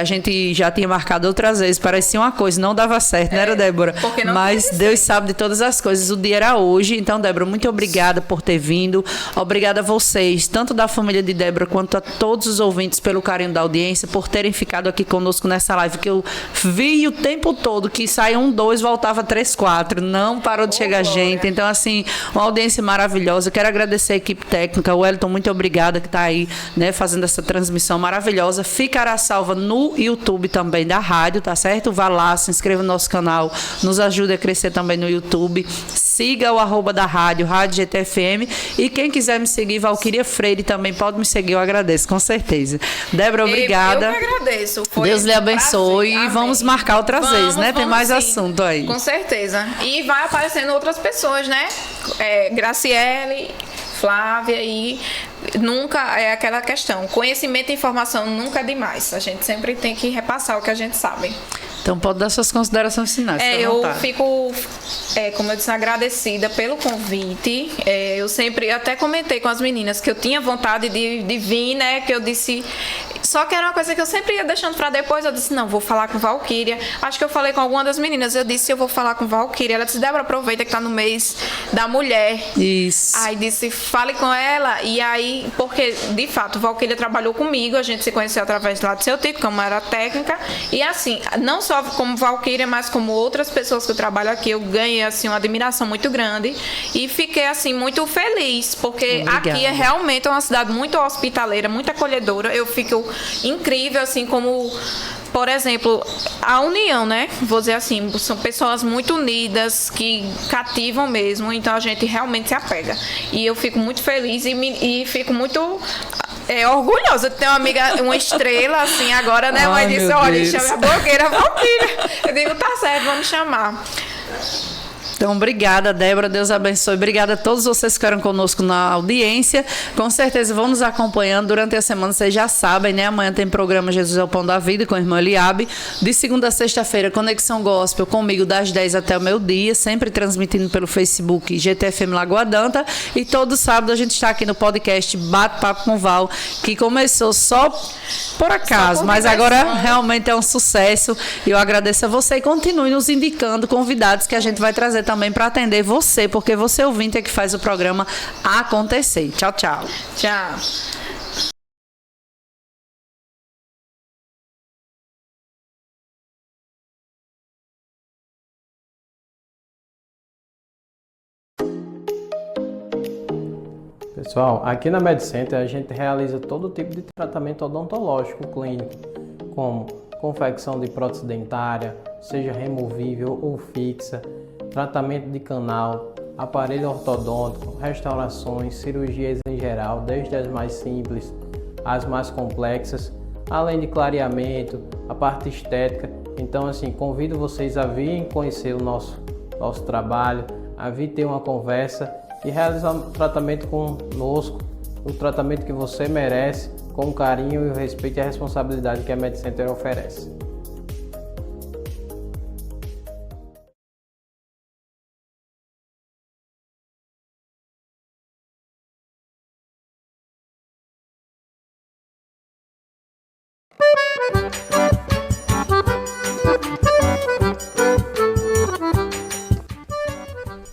A gente já tinha marcado outras vezes, parecia uma coisa, não dava certo, não era, Débora? Porque não Mas Deus sabe de todas as coisas. O dia era hoje. Então, Então, Débora, muito obrigada por ter vindo. Obrigada a vocês, tanto da família de Débora quanto a todos os ouvintes pelo carinho da audiência, por terem ficado aqui conosco nessa live, que eu vi o tempo todo que saia 1, 2, voltava 3, 4. Não parou de chegar gente. Então, assim, uma audiência maravilhosa. Quero agradecer a equipe técnica. O Wellington, muito obrigada que está aí, né, fazendo essa transmissão maravilhosa. Ficará salva no YouTube também da rádio, tá certo? Vá lá, se inscreva no nosso canal, nos ajude a crescer também no YouTube. Siga o @ da rádio, Rádio GTFM. E quem quiser me seguir, Valquíria Freire, também pode me seguir, eu agradeço, com certeza. Débora, obrigada. Eu que agradeço. Foi Deus lhe abençoe. prazer. E vamos marcar outras vezes, né? Tem mais sim. assunto aí. Com certeza. E vai aparecendo outras pessoas, né? Graciele, Flávia e nunca é aquela questão. Conhecimento e informação nunca é demais. A gente sempre tem que repassar o que a gente sabe. Então pode dar suas considerações finais. Eu fico, como eu disse, agradecida pelo convite. Eu sempre até comentei com as meninas que eu tinha vontade de vir, né? Que eu disse. Só que era uma coisa que eu sempre ia deixando para depois. Eu disse, não, vou falar com Valquíria. Acho que eu falei com alguma das meninas. Eu disse, eu vou falar com Valquíria. Ela disse, Débora, aproveita que tá no mês da mulher. Isso. Aí disse, fale com ela. E aí, porque de fato, Valquíria trabalhou comigo. A gente se conheceu através lá do seu título, como era técnica. E assim, não só como Valquíria, mas como outras pessoas que eu trabalho aqui, eu ganhei assim uma admiração muito grande. E fiquei assim muito feliz, porque Obrigada. aqui é realmente uma cidade muito hospitaleira, muito acolhedora. Eu fico incrível, assim, como, por exemplo, a união, né? Vou dizer assim, são pessoas muito unidas, que cativam mesmo, então a gente realmente se apega. E eu fico muito feliz e fico muito orgulhosa de ter uma amiga, uma estrela, assim, agora, né? Mãe disse, olha, chama a blogueira Valquíria. Eu digo, tá certo, vamos chamar. Então, obrigada, Débora. Deus abençoe. Obrigada a todos vocês que ficaram conosco na audiência. Com certeza vão nos acompanhando durante a semana. Vocês já sabem, né? Amanhã tem programa Jesus é o Pão da Vida com a irmã Eliabe. De segunda a sexta-feira, Conexão Gospel comigo das 10 até o meio-dia, sempre transmitindo pelo Facebook GTFM Lagoa D'Anta. E todo sábado a gente está aqui no podcast Bate-Papo com Val, que começou só por acaso, mas agora realmente é um sucesso. E eu agradeço a você e continue nos indicando convidados que a gente vai trazer também para atender você, porque você ouvinte é que faz o programa acontecer. Tchau, tchau. Tchau. Pessoal, aqui na MedCenter a gente realiza todo tipo de tratamento odontológico clínico, como confecção de prótese dentária, seja removível ou fixa, tratamento de canal, aparelho ortodôntico, restaurações, cirurgias em geral, desde as mais simples às mais complexas, além de clareamento, a parte estética. Então, assim, convido vocês a virem conhecer o nosso trabalho, a vir ter uma conversa e realizar um tratamento conosco, o tratamento que você merece, com o carinho e o respeito e a responsabilidade que a MedCenter oferece.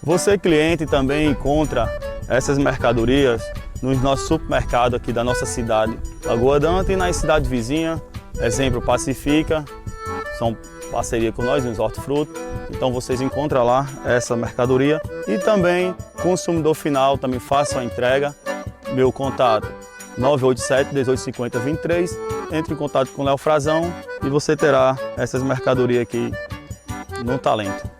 Você, cliente, também encontra essas mercadorias nos nossos supermercados aqui da nossa cidade, Lagoa D'Anta, e nas cidades vizinhas, exemplo, Pacifica, são parceria com nós nos hortifruti. Então vocês encontram lá essa mercadoria e também consumidor final, também façam a entrega. Meu contato 987-1850-23, entre em contato com o Léo Frazão e você terá essas mercadorias aqui no Talento.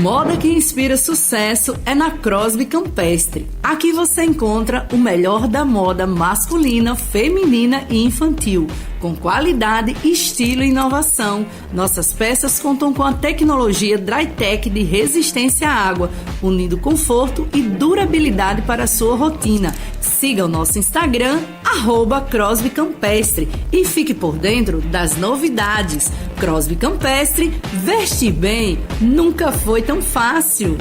Moda que inspira sucesso é na Crosby Campestre. Aqui você encontra o melhor da moda masculina, feminina e infantil, com qualidade, estilo e inovação. Nossas peças contam com a tecnologia Drytech de resistência à água, unindo conforto e durabilidade para a sua rotina. Siga o nosso Instagram, @Crosby Campestre, e fique por dentro das novidades. Crosby Campestre, vestir bem nunca foi tão fácil.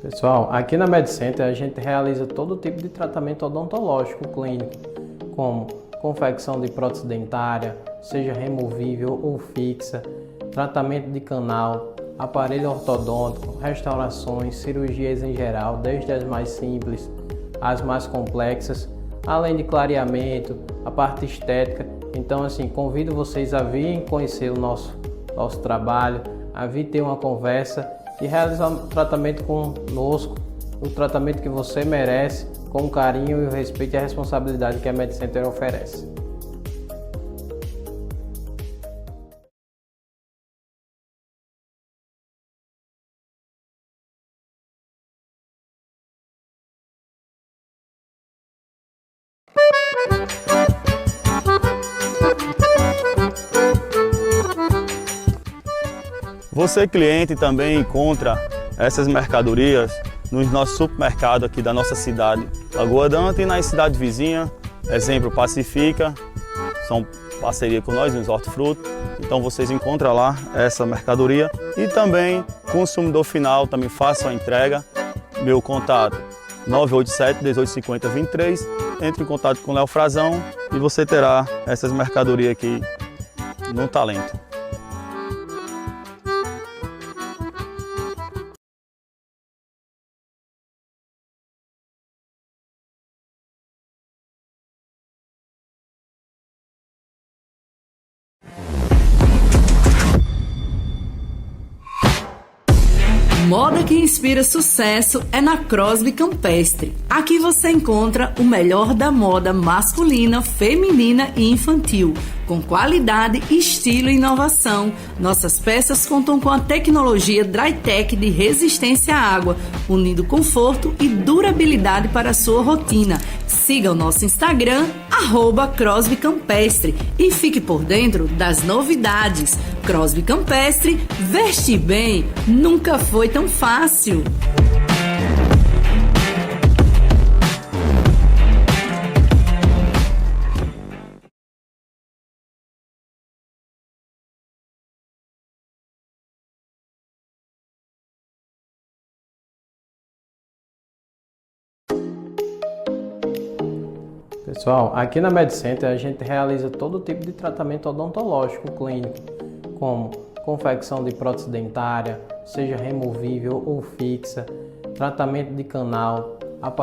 Pessoal, aqui na MedCenter a gente realiza todo tipo de tratamento odontológico clínico, como confecção de prótese dentária, seja removível ou fixa, tratamento de canal, aparelho ortodôntico, restaurações, cirurgias em geral, desde as mais simples às mais complexas, além de clareamento, a parte estética. Então, assim, convido vocês a virem conhecer o nosso trabalho, a vir ter uma conversa e realizar um tratamento conosco, o tratamento que você merece, com o carinho e o respeito e a responsabilidade que a MedCenter oferece. Você, cliente, também encontra essas mercadorias nos nossos supermercados aqui da nossa cidade, Lagoa d'Anta, e nas cidades vizinhas, exemplo, Pacifica, são parceria com nós nos hortifrutos, então vocês encontram lá essa mercadoria. E também, consumidor final, também façam a entrega. Meu contato 987-1850-23, entre em contato com o Léo Frazão e você terá essas mercadorias aqui no Talento. Moda que inspira sucesso é na Crosby Campestre. Aqui você encontra o melhor da moda masculina, feminina e infantil, com qualidade, estilo e inovação. Nossas peças contam com a tecnologia Drytech de resistência à água, unindo conforto e durabilidade para a sua rotina. Siga o nosso Instagram, @Crosby Campestre, e fique por dentro das novidades. Crosby Campestre, vestir bem nunca foi tão fácil. Pessoal, aqui na MedCenter a gente realiza todo tipo de tratamento odontológico clínico, como confecção de prótese dentária, seja removível ou fixa, tratamento de canal, aparelho